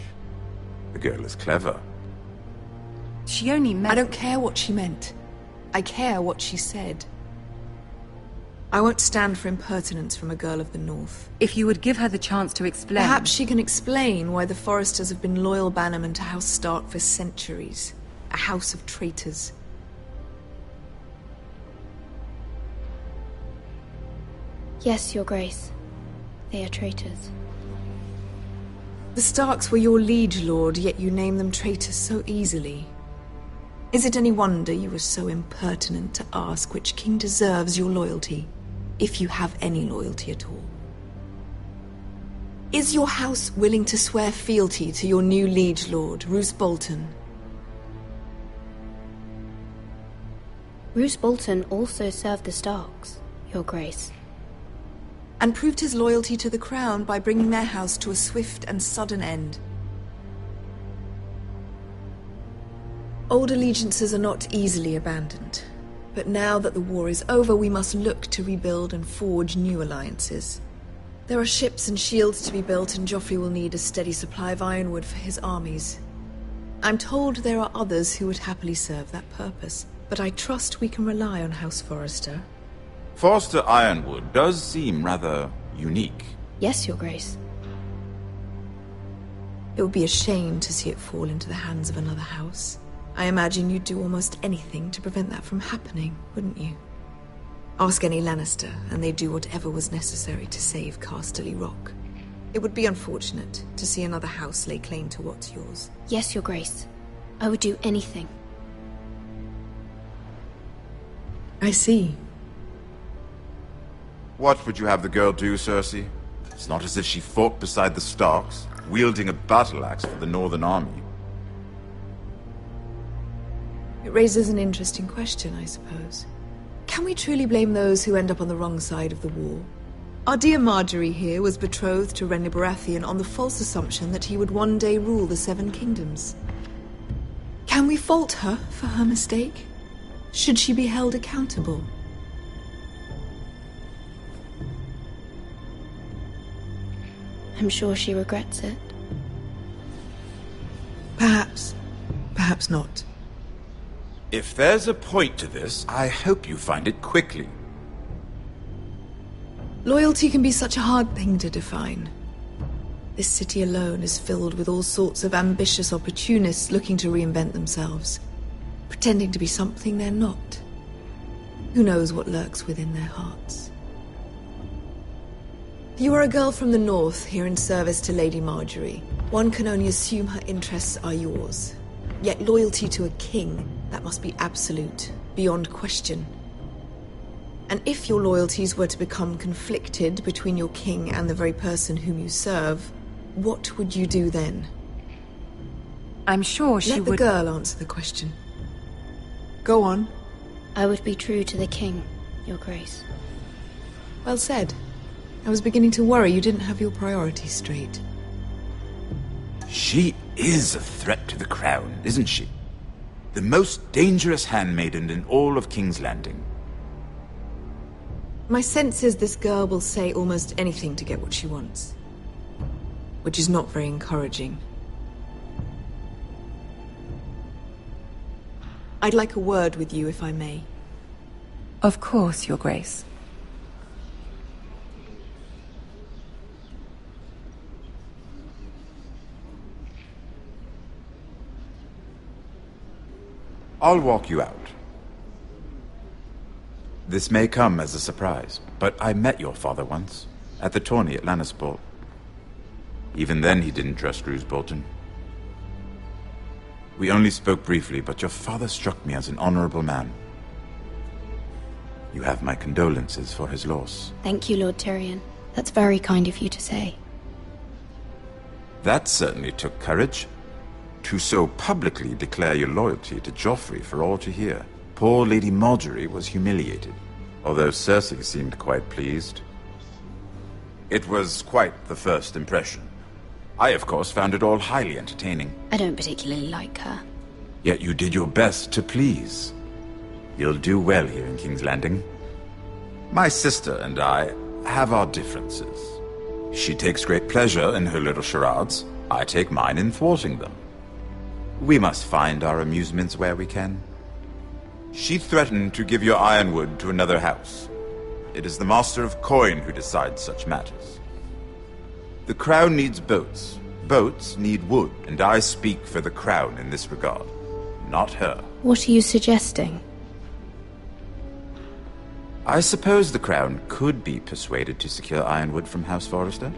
The girl is clever. She only meant... I don't care what she meant. I care what she said. I won't stand for impertinence from a girl of the North. If you would give her the chance to explain... Perhaps she can explain why the Forresters have been loyal bannermen to House Stark for centuries. A house of traitors. Yes, Your Grace. They are traitors. The Starks were your liege lord, yet you name them traitors so easily. Is it any wonder you were so impertinent to ask which king deserves your loyalty, if you have any loyalty at all? Is your house willing to swear fealty to your new liege lord, Roose Bolton? Roose Bolton also served the Starks, Your Grace. And proved his loyalty to the crown by bringing their house to a swift and sudden end. Old allegiances are not easily abandoned, but now that the war is over, we must look to rebuild and forge new alliances. There are ships and shields to be built, and Joffrey will need a steady supply of ironwood for his armies. I'm told there are others who would happily serve that purpose, but I trust we can rely on House Forrester. Forrester Ironwood does seem rather unique. Yes, Your Grace. It would be a shame to see it fall into the hands of another house. I imagine you'd do almost anything to prevent that from happening, wouldn't you? Ask any Lannister, and they'd do whatever was necessary to save Casterly Rock. It would be unfortunate to see another house lay claim to what's yours. Yes, Your Grace. I would do anything. I see. What would you have the girl do, Cersei? It's not as if she fought beside the Starks, wielding a battle axe for the Northern Army. It raises an interesting question, I suppose. Can we truly blame those who end up on the wrong side of the war? Our dear Marjorie here was betrothed to Renly Baratheon on the false assumption that he would one day rule the Seven Kingdoms. Can we fault her for her mistake? Should she be held accountable? I'm sure she regrets it. Perhaps. Perhaps not. If there's a point to this, I hope you find it quickly. Loyalty can be such a hard thing to define. This city alone is filled with all sorts of ambitious opportunists looking to reinvent themselves, pretending to be something they're not. Who knows what lurks within their hearts? You are a girl from the north, here in service to Lady Marjorie. One can only assume her interests are yours. Yet loyalty to a king, that must be absolute, beyond question. And if your loyalties were to become conflicted between your king and the very person whom you serve, what would you do then? I'm sure she would... Let the girl answer the question. Go on. I would be true to the king, Your Grace. Well said. I was beginning to worry you didn't have your priorities straight. She is a threat to the crown, isn't she? The most dangerous handmaiden in all of King's Landing. My sense is this girl will say almost anything to get what she wants. Which is not very encouraging. I'd like a word with you, if I may. Of course, Your Grace. I'll walk you out. This may come as a surprise, but I met your father once, at the tourney at Lannisport. Even then he didn't trust Roose Bolton. We only spoke briefly, but your father struck me as an honorable man. You have my condolences for his loss. Thank you, Lord Tyrion. That's very kind of you to say. That certainly took courage. To so publicly declare your loyalty to Joffrey for all to hear. Poor Lady Marjorie was humiliated, although Cersei seemed quite pleased. It was quite the first impression. I, of course, found it all highly entertaining. I don't particularly like her. Yet you did your best to please. You'll do well here in King's Landing. My sister and I have our differences. She takes great pleasure in her little charades. I take mine in thwarting them. We must find our amusements where we can. She threatened to give your ironwood to another house. It is the Master of Coin who decides such matters. The crown needs boats. Boats need wood, and I speak for the crown in this regard, not her. What are you suggesting? I suppose the Crown could be persuaded to secure Ironwood from House Forrester.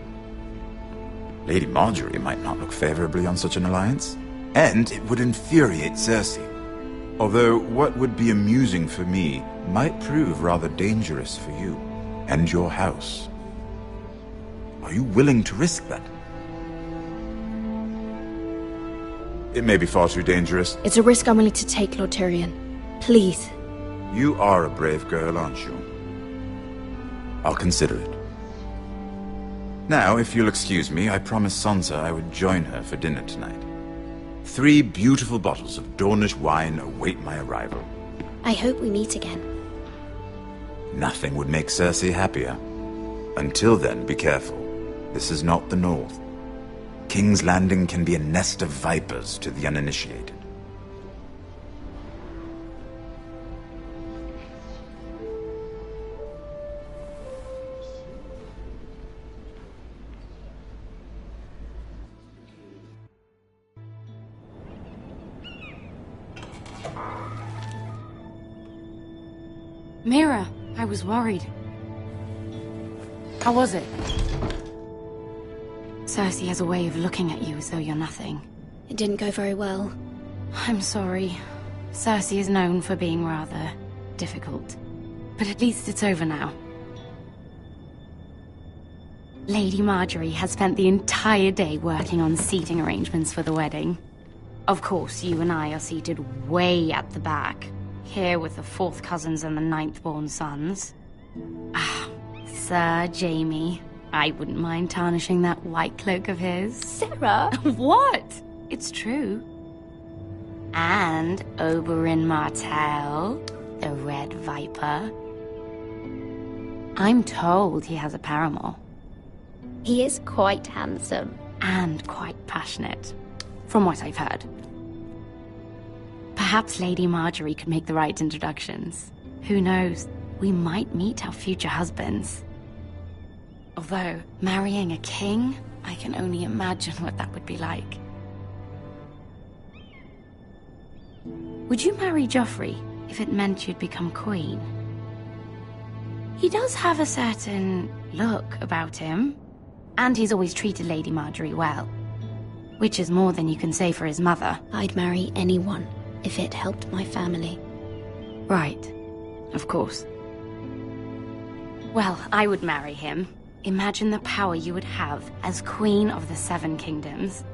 Lady Marjorie might not look favorably on such an alliance, and it would infuriate Cersei. Although what would be amusing for me might prove rather dangerous for you and your house. Are you willing to risk that? It may be far too dangerous. It's a risk I'm willing to take, Lord Tyrion. Please. You are a brave girl, aren't you? I'll consider it. Now, if you'll excuse me, I promised Sansa I would join her for dinner tonight. 3 beautiful bottles of Dornish wine await my arrival. I hope we meet again. Nothing would make Cersei happier. Until then, be careful. This is not the North. King's Landing can be a nest of vipers to the uninitiated. Mira, I was worried. How was it? Cersei has a way of looking at you as though you're nothing. It didn't go very well. I'm sorry. Cersei is known for being rather difficult. But at least it's over now. Lady Marjorie has spent the entire day working on seating arrangements for the wedding. Of course, you and I are seated way at the back. Here with the 4th cousins and the 9th-born sons. Ah, Sir Jaime. I wouldn't mind tarnishing that white cloak of his. Sarah! What? It's true. And Oberyn Martell, the Red Viper. I'm told he has a paramour. He is quite handsome. And quite passionate, from what I've heard. Perhaps Lady Marjorie could make the right introductions. Who knows? We might meet our future husbands. Although, marrying a king, I can only imagine what that would be like. Would you marry Joffrey if it meant you'd become queen? He does have a certain look about him, and he's always treated Lady Marjorie well. Which is more than you can say for his mother. I'd marry anyone if it helped my family. Right. Of course. Well, I would marry him. Imagine the power you would have as Queen of the 7 Kingdoms.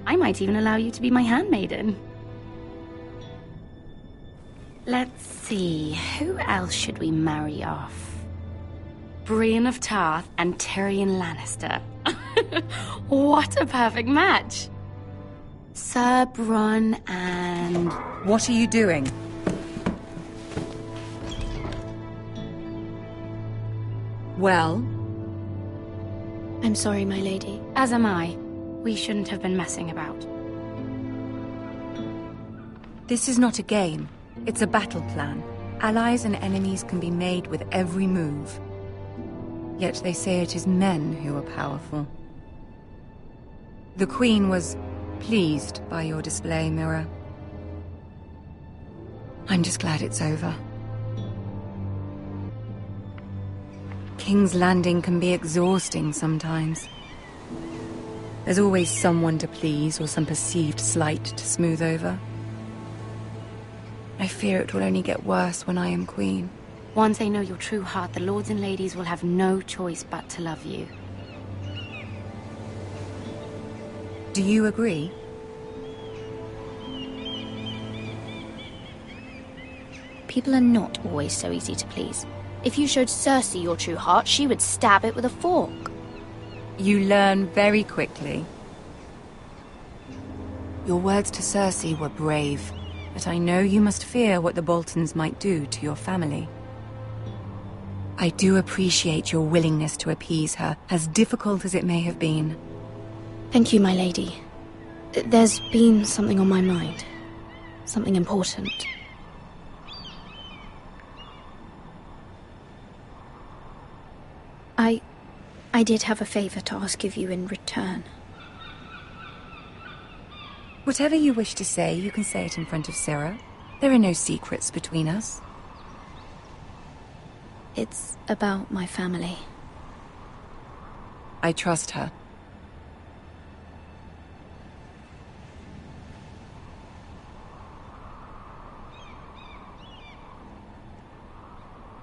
I might even allow you to be my handmaiden. Let's see, who else should we marry off? Brienne of Tarth and Tyrion Lannister. What a perfect match! Sir Bronn and... What are you doing? Well? I'm sorry, my lady. As am I. We shouldn't have been messing about. This is not a game. It's a battle plan. Allies and enemies can be made with every move. Yet they say it is men who are powerful. The Queen was pleased by your display, Mira. I'm just glad it's over. King's Landing can be exhausting sometimes. There's always someone to please or some perceived slight to smooth over. I fear it will only get worse when I am queen. Once they know your true heart, the lords and ladies will have no choice but to love you. Do you agree? People are not always so easy to please. If you showed Cersei your true heart, she would stab it with a fork. You learn very quickly. Your words to Cersei were brave, but I know you must fear what the Boltons might do to your family. I do appreciate your willingness to appease her, as difficult as it may have been. Thank you, my lady. There's been something on my mind. Something important. I did have a favor to ask of you in return. Whatever you wish to say, you can say it in front of Sarah. There are no secrets between us. It's about my family. I trust her.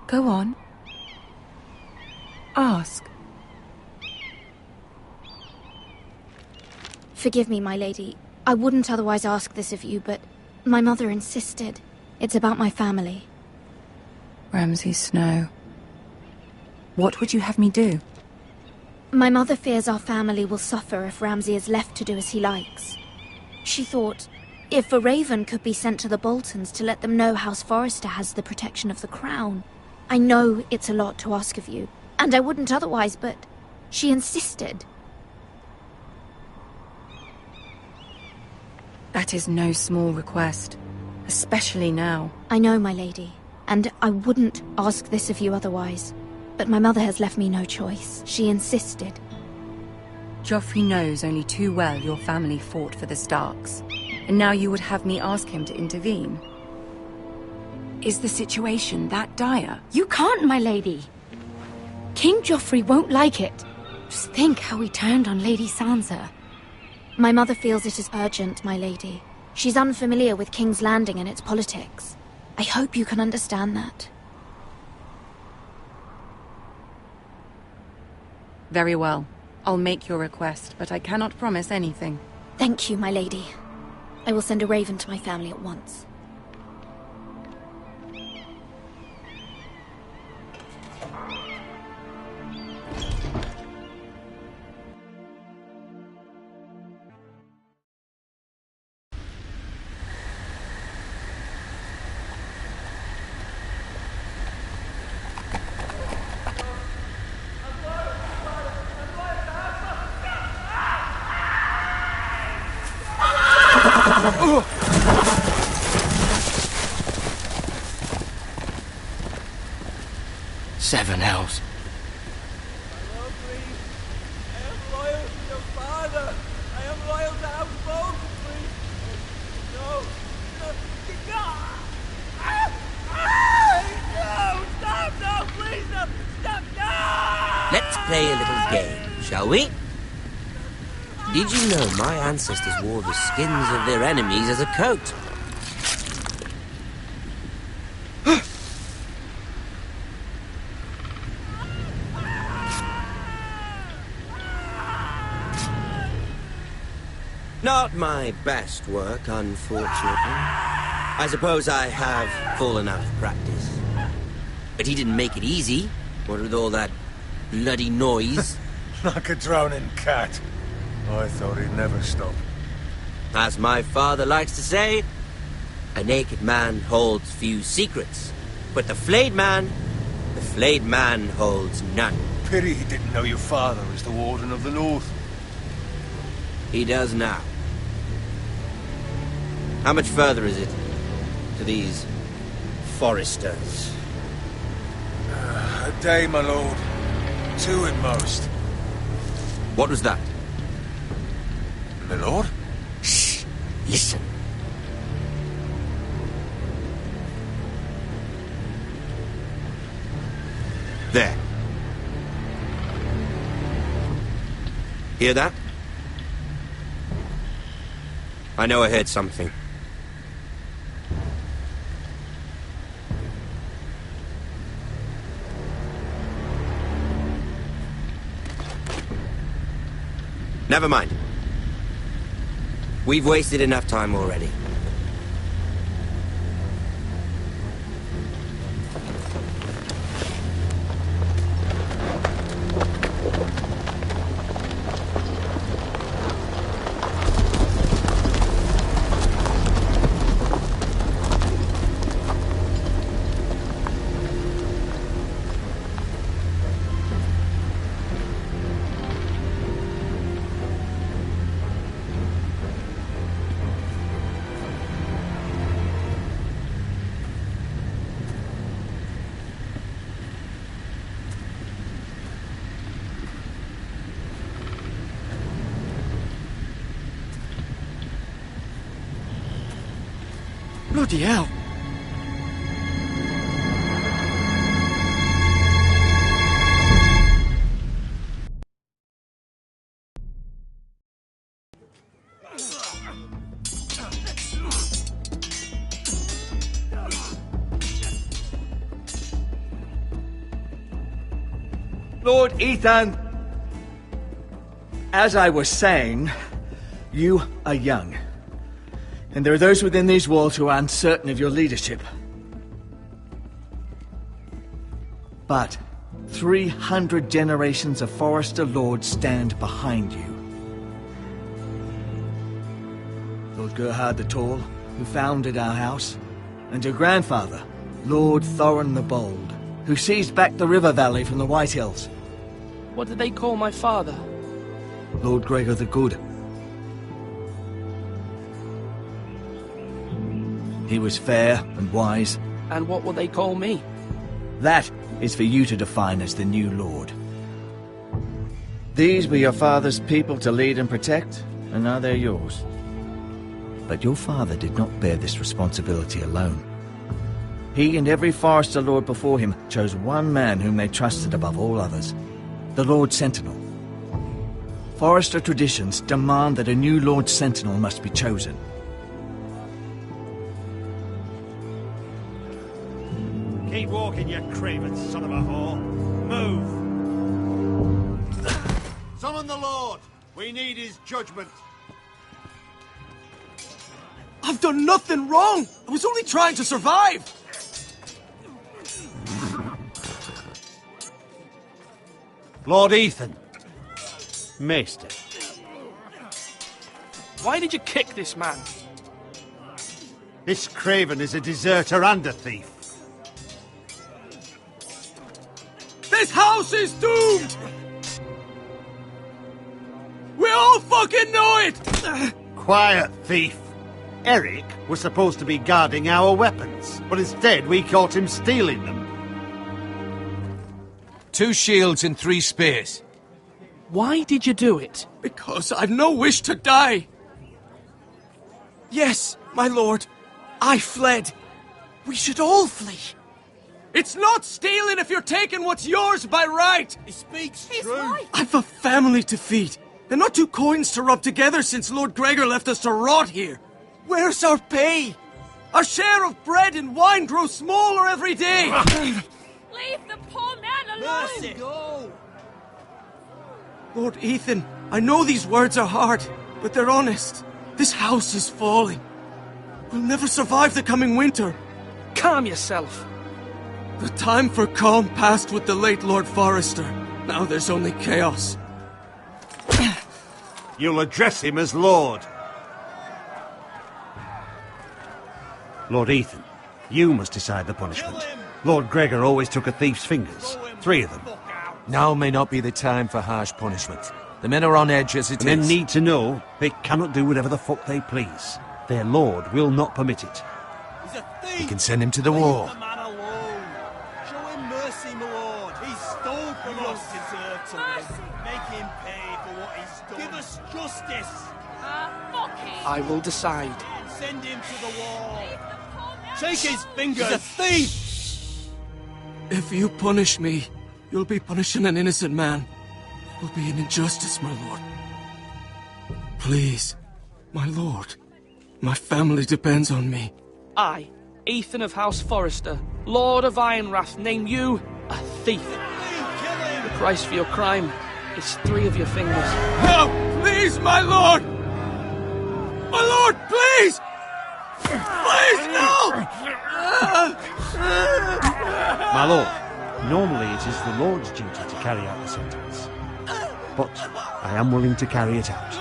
Go on. Ask. Forgive me, my lady. I wouldn't otherwise ask this of you, but my mother insisted. It's about my family. Ramsay Snow. What would you have me do? My mother fears our family will suffer if Ramsay is left to do as he likes. She thought, if a raven could be sent to the Boltons to let them know House Forrester has the protection of the crown. I know it's a lot to ask of you, and I wouldn't otherwise, but she insisted. That is no small request, especially now. I know, my lady, and I wouldn't ask this of you otherwise. But my mother has left me no choice. She insisted. Joffrey knows only too well your family fought for the Starks, and now you would have me ask him to intervene. Is the situation that dire? You can't, my lady. King Joffrey won't like it. Just think how he turned on Lady Sansa. My mother feels it is urgent, my lady. She's unfamiliar with King's Landing and its politics. I hope you can understand that. Very well. I'll make your request, but I cannot promise anything. Thank you, my lady. I will send a raven to my family at once. Seven hells. Let's play a little game, shall we? Did you know my ancestors wore the skins of their enemies as a coat? Not my best work, unfortunately. I suppose I have fallen out of practice. But he didn't make it easy, what with all that bloody noise. Like a drowning cat. I thought he'd never stop. As my father likes to say, a naked man holds few secrets. But the flayed man holds none. Pity he didn't know your father was the Warden of the North. He does now. How much further is it to these Foresters? A day, my lord. 2 at most. What was that? My lord? Shh! Listen. There. Hear that? I know I heard something. Never mind. We've wasted enough time already. Bloody hell! Lord Ethan! As I was saying, you are young. And there are those within these walls who are uncertain of your leadership. But 300 generations of Forester Lords stand behind you. Lord Gerhard the Tall, who founded our house, and your grandfather, Lord Thorin the Bold, who seized back the river valley from the White Hills. What did they call my father? Lord Gregor the Good. He was fair and wise. And what will they call me? That is for you to define as the new lord. These were your father's people to lead and protect, and now they're yours. But your father did not bear this responsibility alone. He and every Forester Lord before him chose one man whom they trusted above all others, the Lord Sentinel. Forester traditions demand that a new Lord Sentinel must be chosen. Keep walking, you craven son of a whore. Move! Summon the Lord! We need his judgment. I've done nothing wrong! I was only trying to survive! Lord Ethan. Maester. Why did you kick this man? This craven is a deserter and a thief. This house is doomed! We all fucking know it! Quiet, thief. Eric was supposed to be guarding our weapons, but instead we caught him stealing them. 2 shields and 3 spears. Why did you do it? Because I've no wish to die. Yes, my lord. I fled. We should all flee. It's not stealing if you're taking what's yours by right. He speaks true. Right. I've a family to feed, and not 2 coins to rub together since Lord Gregor left us to rot here. Where's our pay? Our share of bread and wine grows smaller every day. Leave the poor man alone! Mercy, go! Lord Ethan, I know these words are hard, but they're honest. This house is falling. We'll never survive the coming winter. Calm yourself. The time for calm passed with the late Lord Forester. Now there's only chaos. You'll address him as Lord. Lord Ethan, you must decide the punishment. Lord Gregor always took a thief's fingers. 3 of them. Now may not be the time for harsh punishment. The men are on edge as it is. Men need to know they cannot do whatever the fuck they please. Their lord will not permit it. He's a thief! You can send him to the war. Leave the man alone. Show him mercy, my lord. He stole from us. Deserve to live. Make him pay for what he's done. Give us justice. Fuck him! I will decide. Send him to the wall. Take his fingers. He's a thief. If you punish me, you'll be punishing an innocent man. It will be an injustice, my lord. Please, my lord. My family depends on me. I, Ethan of House Forester, Lord of Ironrath, name you a thief. The price for your crime is 3 of your fingers. No! Please, my lord! My lord, please! Please, no! My lord, normally it is the Lord's duty to carry out the sentence. But I am willing to carry it out,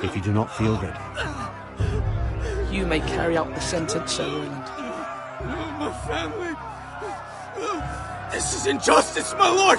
if you do not feel ready. You may carry out the sentence, Sir Roland. My family... This is injustice, my lord!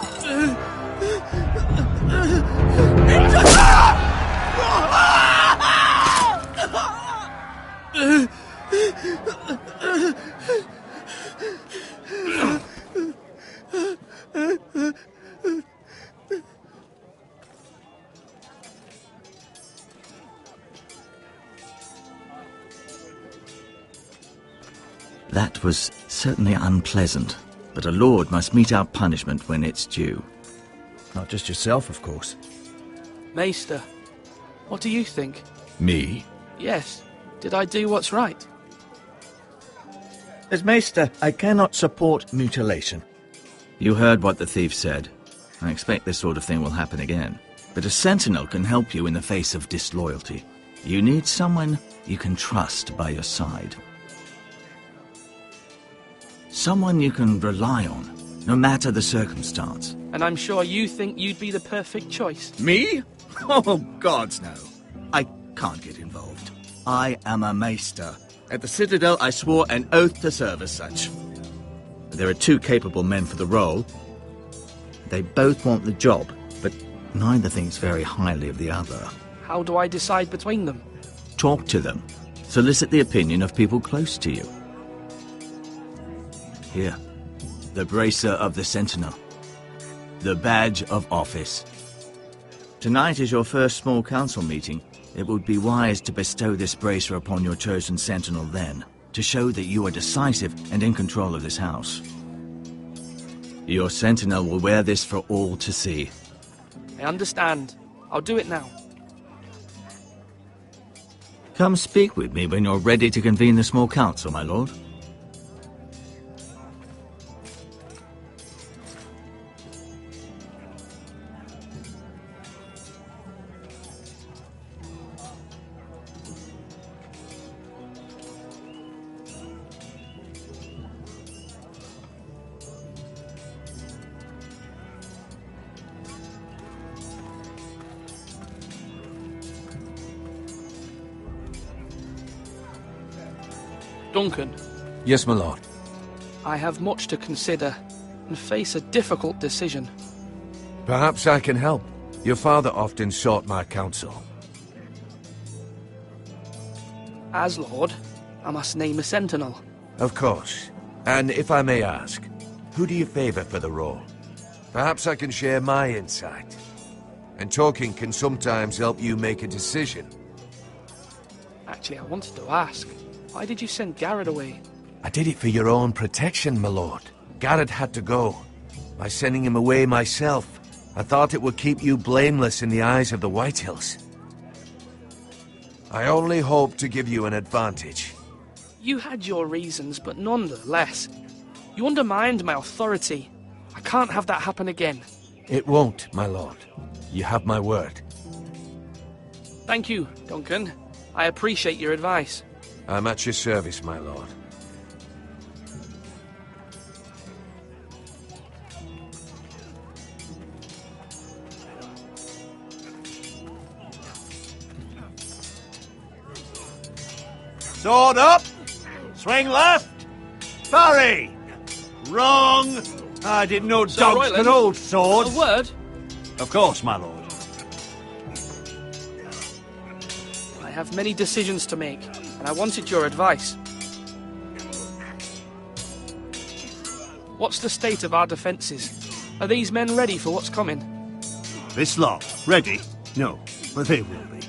That was certainly unpleasant, but a lord must meet our punishment when it's due. Not just yourself, of course. Maester, what do you think? Me? Yes. Did I do what's right? As Maester, I cannot support mutilation. You heard what the thief said. I expect this sort of thing will happen again. But a sentinel can help you in the face of disloyalty. You need someone you can trust by your side. Someone you can rely on, no matter the circumstance. And I'm sure you think you'd be the perfect choice. Me? Oh, gods no. I can't get involved. I am a maester. At the Citadel, I swore an oath to serve as such. There are two capable men for the role. They both want the job, but neither thinks very highly of the other. How do I decide between them? Talk to them. Solicit the opinion of people close to you. Here, the bracer of the Sentinel. The badge of office. Tonight is your first small council meeting. It would be wise to bestow this bracer upon your chosen Sentinel then, to show that you are decisive and in control of this house. Your Sentinel will wear this for all to see. I understand. I'll do it now. Come speak with me when you're ready to convene the small council, my lord. Duncan. Yes, my lord. I have much to consider and face a difficult decision. Perhaps I can help. Your father often sought my counsel. As Lord, I must name a sentinel. Of course. And if I may ask, who do you favor for the role? Perhaps I can share my insight. And talking can sometimes help you make a decision. Actually, I wanted to ask, why did you send Garrett away? I did it for your own protection, my lord. Garrett had to go. By sending him away myself, I thought it would keep you blameless in the eyes of the Whitehills. I only hope to give you an advantage. You had your reasons, but nonetheless, you undermined my authority. I can't have that happen again. It won't, my lord. You have my word. Thank you, Duncan. I appreciate your advice. I'm at your service, my lord. Sword up! Swing left! Parry! Wrong! I didn't know Sir dogs Royland, could hold swords. A word? Of course, my lord. I have many decisions to make, and I wanted your advice. What's the state of our defences? Are these men ready for what's coming? This lot, ready? No, but they will be.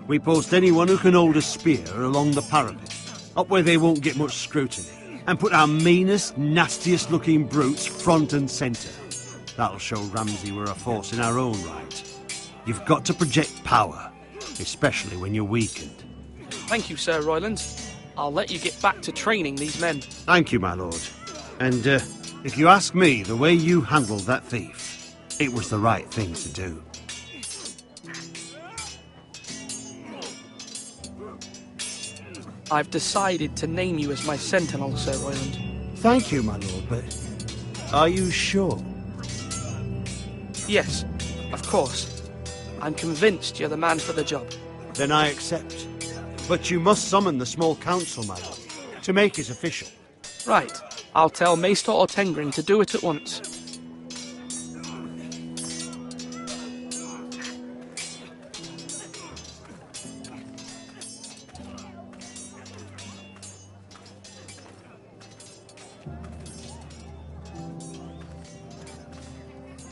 We post anyone who can hold a spear along the parapet, up where they won't get much scrutiny, and put our meanest, nastiest looking brutes front and centre. That'll show Ramsay we're a force in our own right. You've got to project power, especially when you're weakened. Thank you, Sir Royland. I'll let you get back to training these men. Thank you, my lord. And if you ask me, the way you handled that thief, it was the right thing to do. I've decided to name you as my sentinel, Sir Royland. Thank you, my lord, but are you sure? Yes, of course. I'm convinced you're the man for the job. Then I accept. But you must summon the small council, my lord, to make it official. Right. I'll tell Maester Ortengrin to do it at once.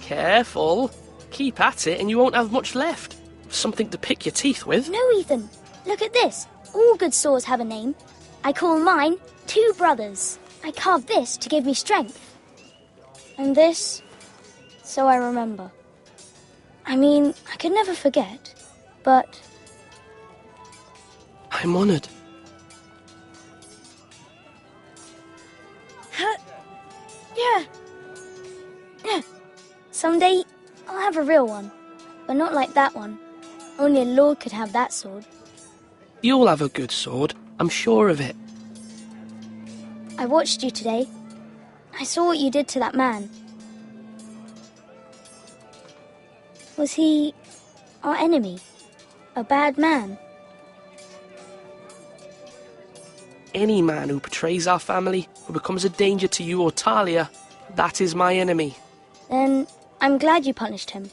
Careful. Keep at it and you won't have much left. Something to pick your teeth with. No, Ethan. Look at this. All good swords have a name. I call mine Two Brothers. I carved this to give me strength. And this, so I remember. I mean, I could never forget, but... I'm honoured. Yeah. Someday, I'll have a real one. But not like that one. Only a lord could have that sword. You'll have a good sword, I'm sure of it. I watched you today. I saw what you did to that man. Was he our enemy? A bad man? Any man who betrays our family, who becomes a danger to you or Talia, that is my enemy. Then I'm glad you punished him.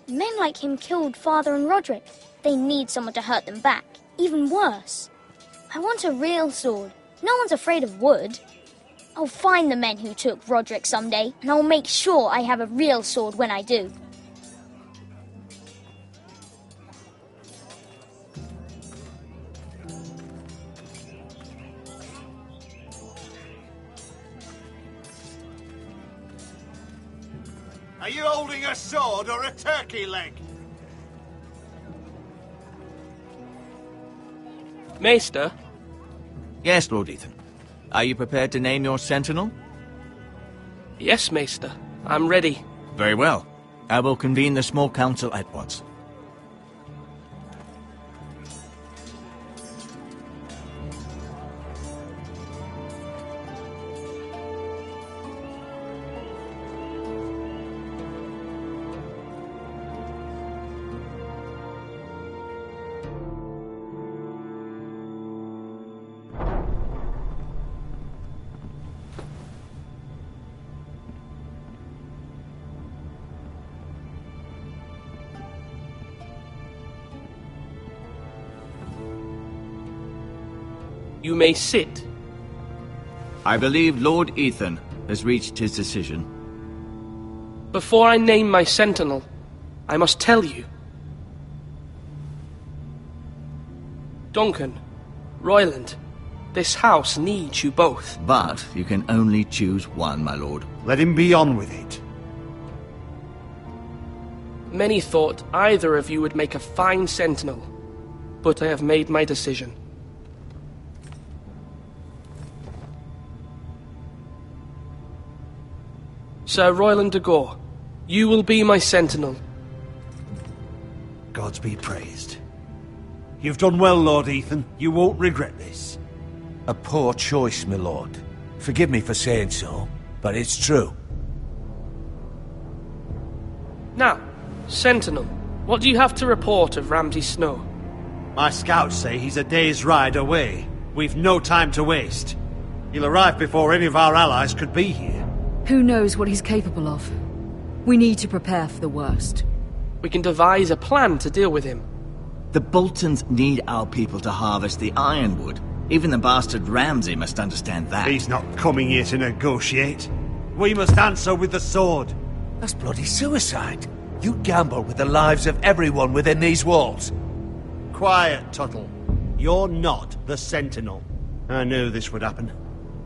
Men like him killed Father and Roderick. They need someone to hurt them back. Even worse. I want a real sword. No one's afraid of wood. I'll find the men who took Roderick someday, and I'll make sure I have a real sword when I do. Are you holding a sword or a turkey leg? Maester? Yes, Lord Ethan. Are you prepared to name your sentinel? Yes, Maester. I'm ready. Very well. I will convene the small council at once. You may sit. I believe Lord Ethan has reached his decision. Before I name my sentinel, I must tell you. Duncan, Royland, this house needs you both. But you can only choose one, my lord. Let him be on with it. Many thought either of you would make a fine sentinel, but I have made my decision. Sir Royland de Gore, you will be my sentinel. Gods be praised. You've done well, Lord Ethan. You won't regret this. A poor choice, my lord. Forgive me for saying so, but it's true. Now, sentinel, what do you have to report of Ramsay Snow? My scouts say he's a day's ride away. We've no time to waste. He'll arrive before any of our allies could be here. Who knows what he's capable of? We need to prepare for the worst. We can devise a plan to deal with him. The Boltons need our people to harvest the ironwood. Even the bastard Ramsay must understand that. He's not coming here to negotiate. We must answer with the sword. That's bloody suicide. You gamble with the lives of everyone within these walls. Quiet, Tuttle. You're not the Sentinel. I knew this would happen.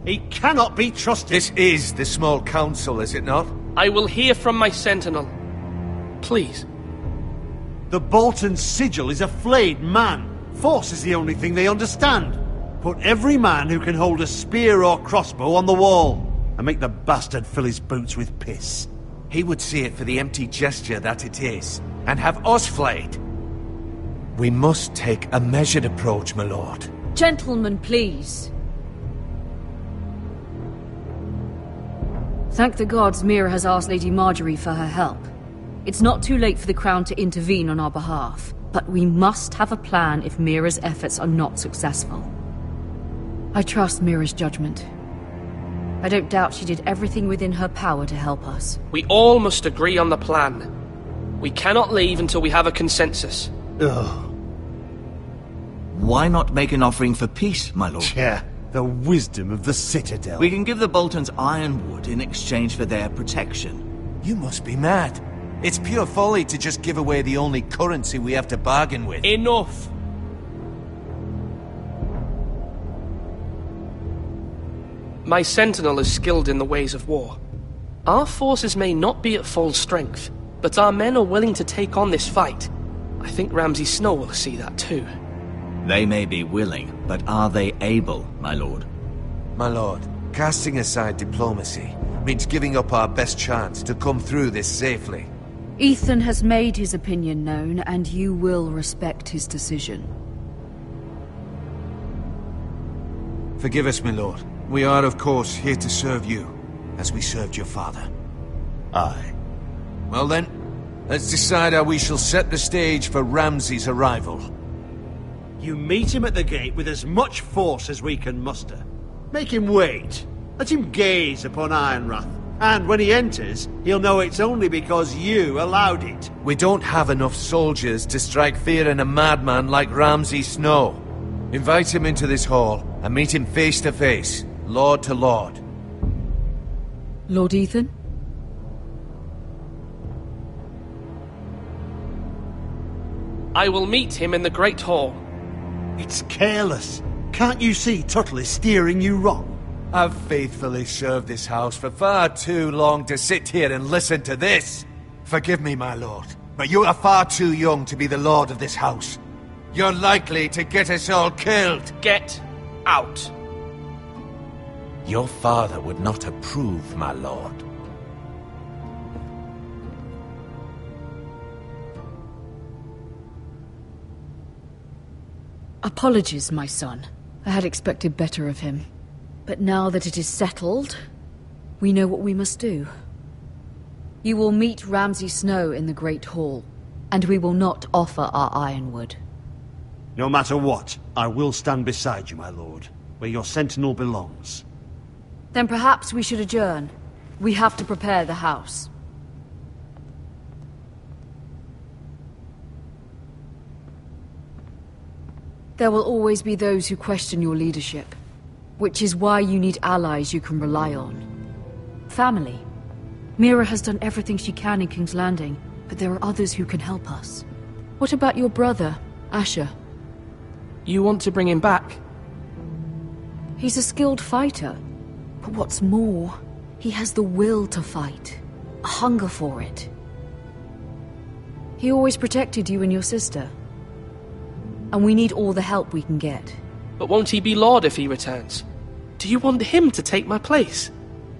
He cannot be trusted. This is the small council, is it not? I will hear from my sentinel. Please. The Bolton sigil is a flayed man. Force is the only thing they understand. Put every man who can hold a spear or crossbow on the wall, and make the bastard fill his boots with piss. He would see it for the empty gesture that it is, and have us flayed. We must take a measured approach, my lord. Gentlemen, please. Thank the gods Mira has asked Lady Marjorie for her help. It's not too late for the Crown to intervene on our behalf, but we must have a plan if Mira's efforts are not successful. I trust Mira's judgment. I don't doubt she did everything within her power to help us. We all must agree on the plan. We cannot leave until we have a consensus. Ugh. Why not make an offering for peace, my lord? Yeah, the wisdom of the Citadel. We can give the Boltons ironwood in exchange for their protection. You must be mad. It's pure folly to just give away the only currency we have to bargain with. Enough! My sentinel is skilled in the ways of war. Our forces may not be at full strength, but our men are willing to take on this fight. I think Ramsay Snow will see that too. They may be willing, but are they able, my lord? My lord, casting aside diplomacy, means giving up our best chance to come through this safely. Ethan has made his opinion known, and you will respect his decision. Forgive us, my lord. We are, of course, here to serve you, as we served your father. Aye. Well then, let's decide how we shall set the stage for Ramsay's arrival. You meet him at the gate with as much force as we can muster. Make him wait. Let him gaze upon Ironrath. And when he enters, he'll know it's only because you allowed it. We don't have enough soldiers to strike fear in a madman like Ramsay Snow. Invite him into this hall and meet him face to face, lord to lord. Lord Ethan? I will meet him in the Great Hall. It's careless. Can't you see Tuttle is steering you wrong? I've faithfully served this house for far too long to sit here and listen to this. Forgive me, my lord, but you are far too young to be the lord of this house. You're likely to get us all killed. Get out. Your father would not approve, my lord. Apologies, my son. I had expected better of him. But now that it is settled, we know what we must do. You will meet Ramsay Snow in the Great Hall, and we will not offer our ironwood. No matter what, I will stand beside you, my lord, where your sentinel belongs. Then perhaps we should adjourn. We have to prepare the house. There will always be those who question your leadership, which is why you need allies you can rely on. Family. Mira has done everything she can in King's Landing, but there are others who can help us. What about your brother, Asher? You want to bring him back? He's a skilled fighter, but what's more, he has the will to fight, a hunger for it. He always protected you and your sister, and we need all the help we can get. But won't he be Lord if he returns? Do you want him to take my place?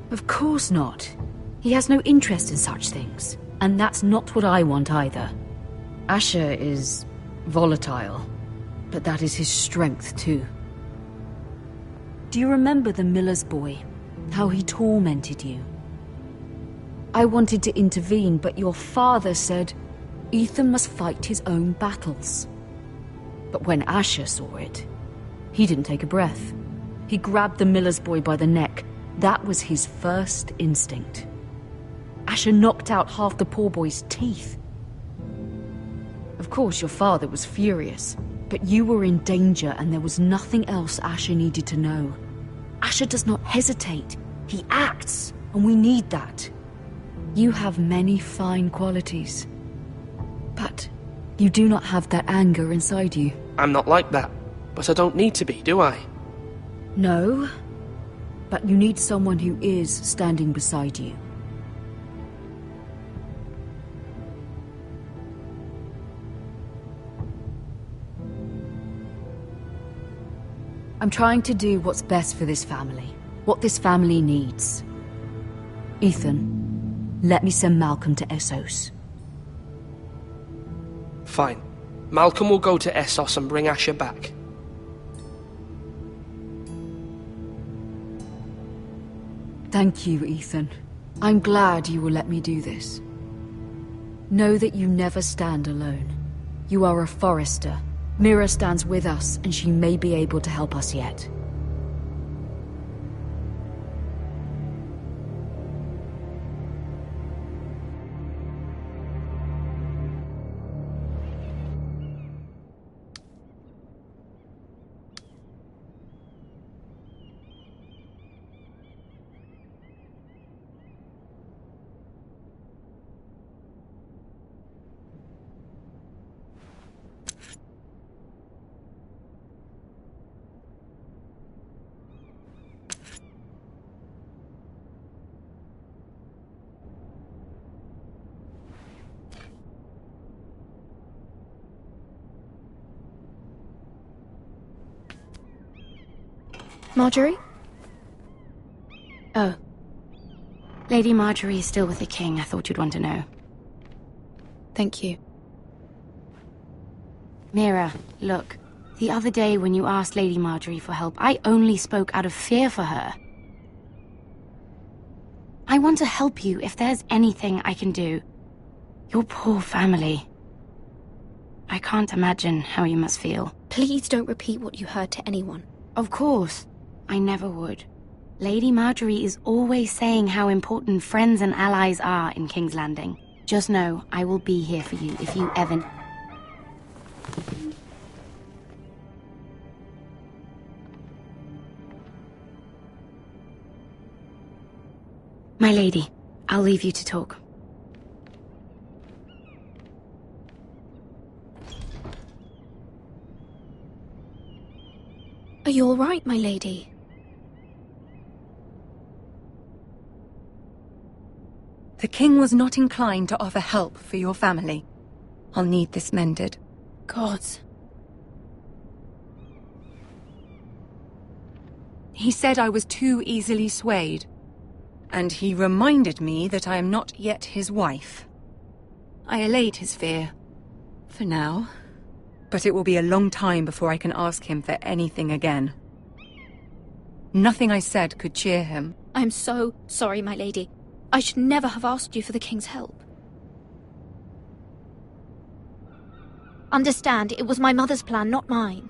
Of course not. He has no interest in such things, and that's not what I want either. Asher is volatile, but that is his strength too. Do you remember the miller's boy? How he tormented you? I wanted to intervene, but your father said Ethan must fight his own battles. But when Asher saw it, he didn't take a breath. He grabbed the miller's boy by the neck. That was his first instinct. Asher knocked out half the poor boy's teeth. Of course, your father was furious, but you were in danger and there was nothing else Asher needed to know. Asher does not hesitate. He acts, and we need that. You have many fine qualities, but you do not have that anger inside you. I'm not like that, but I don't need to be, do I? No, but you need someone who is standing beside you. I'm trying to do what's best for this family, what this family needs. Ethan, let me send Malcolm to Essos. Fine. Malcolm will go to Essos and bring Asher back. Thank you, Ethan. I'm glad you will let me do this. Know that you never stand alone. You are a Forrester. Mira stands with us, and she may be able to help us yet. Marjorie? Oh. Lady Marjorie is still with the king. I thought you'd want to know. Thank you. Mira, look. The other day when you asked Lady Marjorie for help, I only spoke out of fear for her. I want to help you if there's anything I can do. Your poor family. I can't imagine how you must feel. Please don't repeat what you heard to anyone. Of course. I never would. Lady Marjorie is always saying how important friends and allies are in King's Landing. Just know, I will be here for you if you ever... My lady, I'll leave you to talk. Are you all right, my lady? The king was not inclined to offer help for your family. I'll need this mended. Gods. He said I was too easily swayed. And he reminded me that I am not yet his wife. I allayed his fear. For now. But it will be a long time before I can ask him for anything again. Nothing I said could cheer him. I'm so sorry, my lady. I should never have asked you for the king's help. Understand, it was my mother's plan, not mine.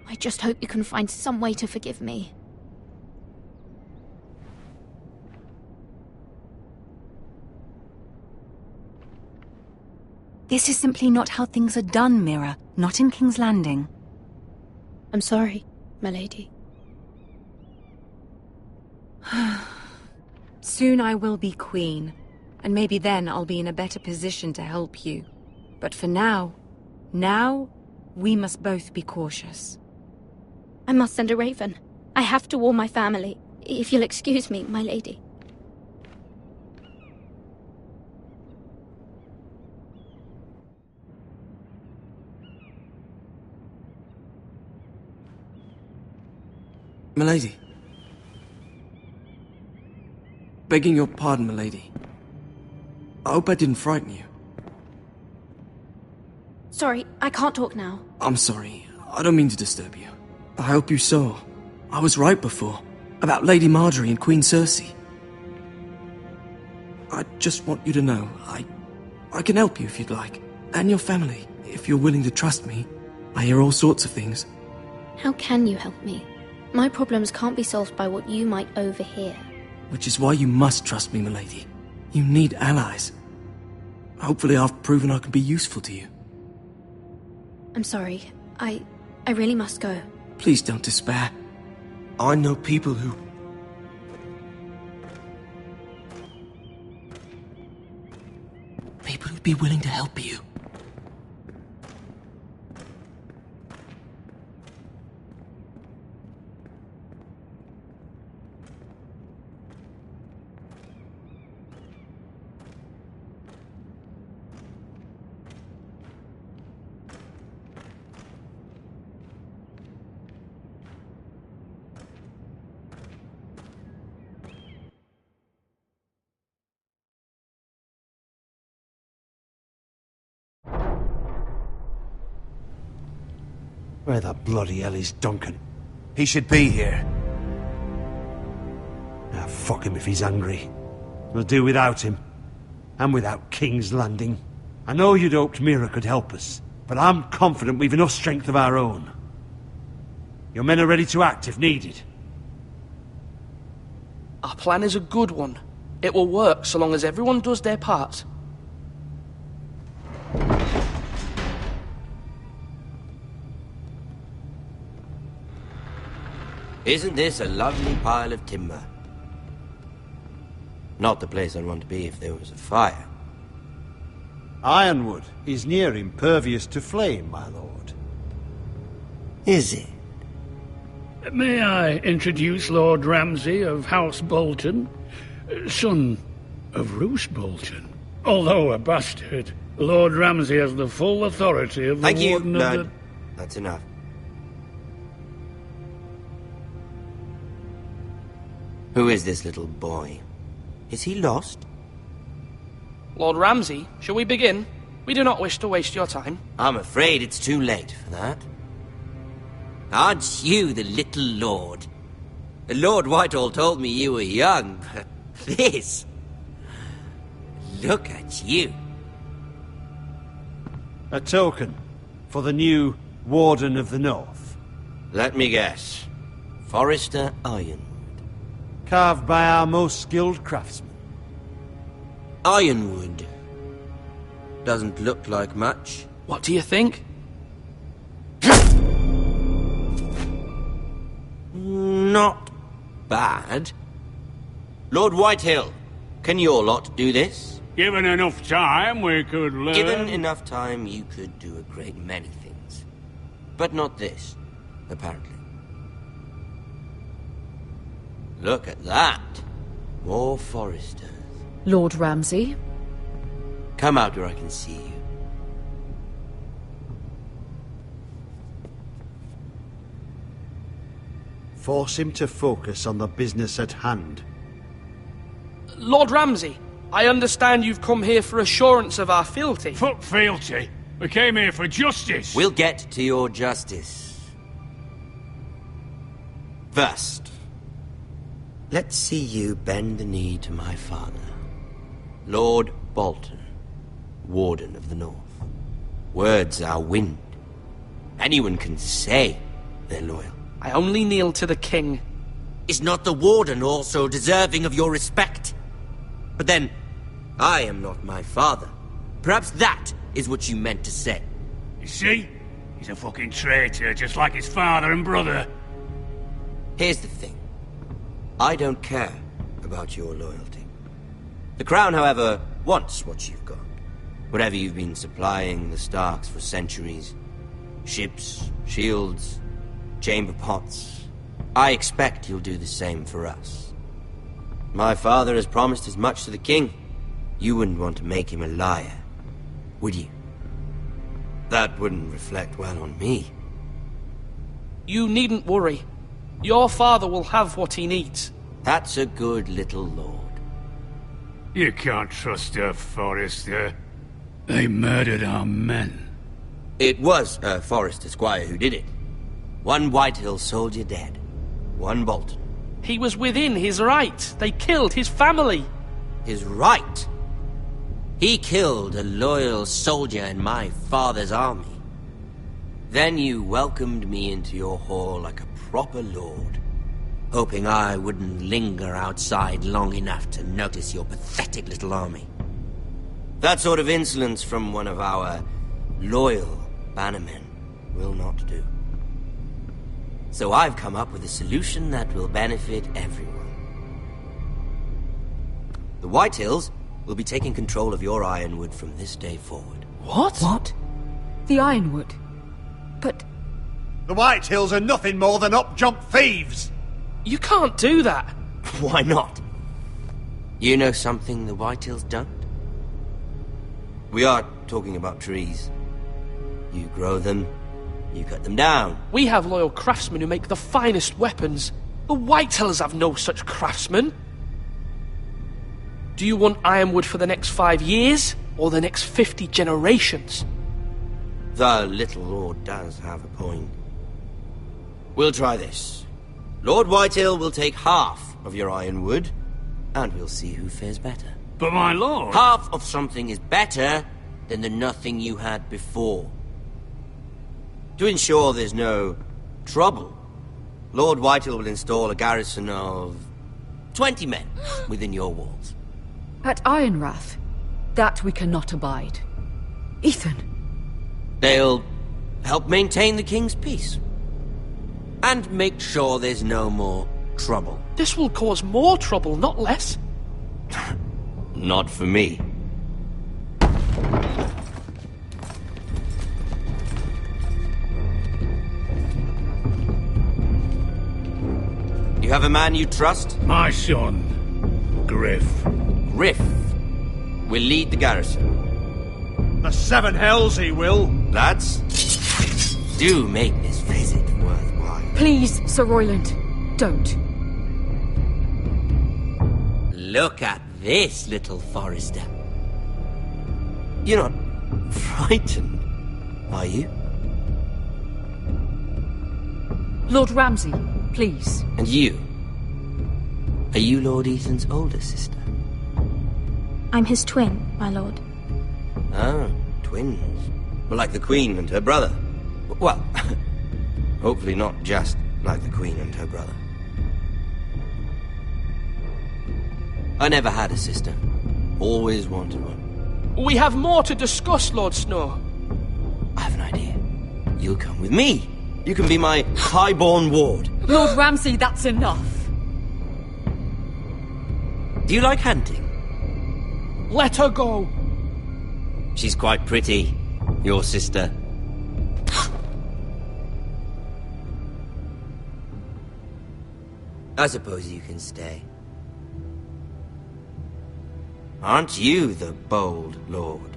I just hope you can find some way to forgive me. This is simply not how things are done, Mira. Not in King's Landing. I'm sorry, my lady. Soon I will be queen, and maybe then I'll be in a better position to help you. But for now, we must both be cautious. I must send a raven. I have to warn my family. If you'll excuse me, my lady. Milady. Begging your pardon, milady. I hope I didn't frighten you. Sorry, I can't talk now. I'm sorry. I don't mean to disturb you. I hope you saw. I was right before. About Lady Marjorie and Queen Cersei. I just want you to know, I can help you if you'd like. And your family, if you're willing to trust me. I hear all sorts of things. How can you help me? My problems can't be solved by what you might overhear. Which is why you must trust me, milady. You need allies. Hopefully I've proven I can be useful to you. I'm sorry. I really must go. Please don't despair. I know people who... People who'd be willing to help you. Where the bloody hell is Duncan? He should be here. Ah, fuck him if he's angry. We'll do without him. And without King's Landing. I know you'd hoped Mira could help us, but I'm confident we've enough strength of our own. Your men are ready to act if needed. Our plan is a good one. It will work so long as everyone does their part. Isn't this a lovely pile of timber? Not the place I'd want to be if there was a fire. Ironwood is near impervious to flame, my lord. Is it? May I introduce Lord Ramsay of House Bolton, son of Roose Bolton. Although a bastard, Lord Ramsay has the full authority of the Thank you, Warden of Lord. the... That's enough. Who is this little boy? Is he lost? Lord Ramsay, shall we begin? We do not wish to waste your time. I'm afraid it's too late for that. Aren't you the little lord? Lord Whitehall told me you were young, but this... Look at you. A token for the new Warden of the North. Let me guess. Forrester Ironwood. Carved by our most skilled craftsmen. Ironwood. Doesn't look like much. What do you think? Not bad. Lord Whitehill, can your lot do this? Given enough time, we could learn... Given enough time, you could do a great many things. But not this, apparently. Look at that. More Forresters. Lord Ramsay? Come out where I can see you. Force him to focus on the business at hand. Lord Ramsay, I understand you've come here for assurance of our fealty. Fuck fealty. We came here for justice. We'll get to your justice. First, let's see you bend the knee to my father, Lord Bolton, Warden of the North. Words are wind. Anyone can say they're loyal. I only kneel to the king. Is not the Warden also deserving of your respect? But then, I am not my father. Perhaps that is what you meant to say. You see? He's a fucking traitor, just like his father and brother. Here's the thing. I don't care about your loyalty. The Crown, however, wants what you've got. Whatever you've been supplying the Starks for centuries. Ships, shields, chamber pots. I expect you'll do the same for us. My father has promised as much to the king. You wouldn't want to make him a liar, would you? That wouldn't reflect well on me. You needn't worry. Your father will have what he needs. That's a good little lord. You can't trust her, Forrester. They murdered our men. It was a Forrester squire who did it. One Whitehill soldier dead. One Bolton. He was within his right. They killed his family. His right? He killed a loyal soldier in my father's army. Then you welcomed me into your hall like a proper lord, hoping I wouldn't linger outside long enough to notice your pathetic little army. That sort of insolence from one of our loyal bannermen will not do. So I've come up with a solution that will benefit everyone. The Whitehills will be taking control of your Ironwood from this day forward. What? What? The Ironwood? But... The Whitehills are nothing more than up-jump thieves! You can't do that! Why not? You know something the Whitehills don't? We are talking about trees. You grow them, you cut them down. We have loyal craftsmen who make the finest weapons. The Whitehills have no such craftsmen. Do you want Ironwood for the next 5 years, or the next 50 generations? The little lord does have a point. We'll try this. Lord Whitehill will take half of your Ironwood, and we'll see who fares better. But my lord... Half of something is better than the nothing you had before. To ensure there's no trouble, Lord Whitehill will install a garrison of 20 men within your walls. At Ironrath? That we cannot abide. Ethan! They'll help maintain the king's peace. And make sure there's no more trouble. This will cause more trouble, not less. Not for me. You have a man you trust? My son, Griff. Griff will lead the garrison. The seven hells he will. Lads, do make this visit worthwhile. Please, Sir Royland, don't. Look at this, little Forrester. You're not frightened, are you? Lord Ramsay, please. And you? Are you Lord Ethan's older sister? I'm his twin, my lord. Ah, twins. Well, like the Queen and her brother. Well, hopefully not just like the Queen and her brother. I never had a sister. Always wanted one. We have more to discuss, Lord Snow. I have an idea. You'll come with me. You can be my highborn ward. Lord Ramsay, that's enough. Do you like hunting? Let her go. She's quite pretty, your sister. I suppose you can stay. Aren't you the bold lord?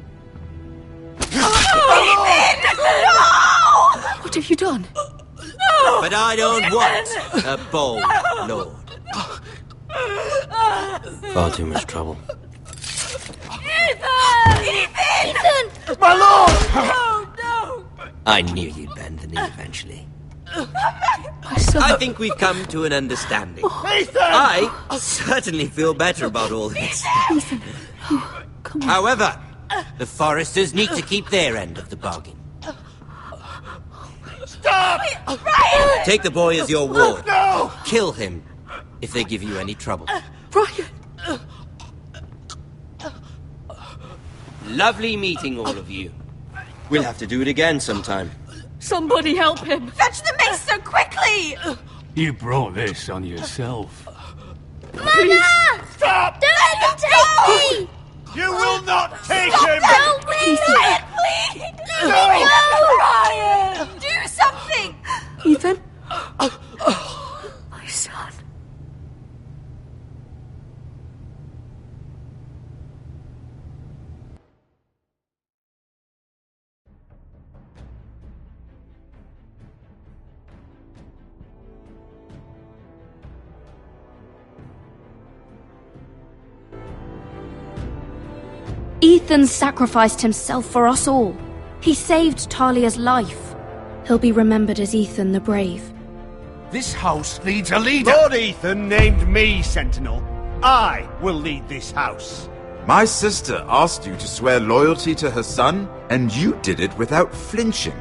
What have you done? But I don't want a bold lord. Far too much trouble. Ethan! My lord! No! I knew you'd bend the knee eventually. My son. I think we've come to an understanding. Ethan! I certainly feel better about all this. Ethan. Oh, come on. However, the Forresters need to keep their end of the bargain. Stop! Ryan! Take the boy as your ward. No! Kill him if they give you any trouble. Ryan! Lovely meeting all of you. We'll have to do it again sometime. Somebody help him! Fetch the mace so quickly! You brought this on yourself. Mother! Stop! Don't let him take me! You will not take Stop! him! Don't leave! Ryan, please! No! Ryan! Do something! Ethan? My son. Ethan sacrificed himself for us all. He saved Talia's life. He'll be remembered as Ethan the Brave. This house needs a leader. Lord Ethan named me Sentinel. I will lead this house. My sister asked you to swear loyalty to her son, and you did it without flinching.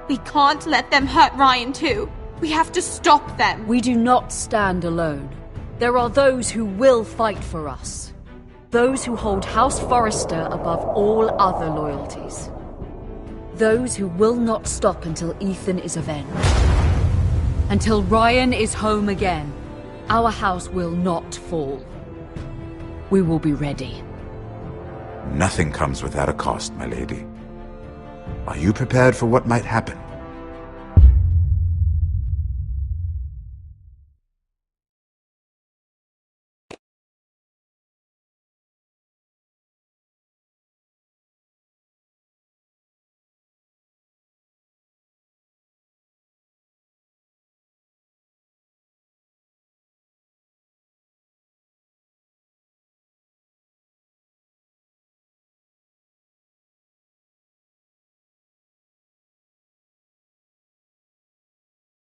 We can't let them hurt Ryan too. We have to stop them. We do not stand alone. There are those who will fight for us. Those who hold House Forrester above all other loyalties. Those who will not stop until Ethan is avenged. Until Ryan is home again, our house will not fall. We will be ready. Nothing comes without a cost, my lady. Are you prepared for what might happen?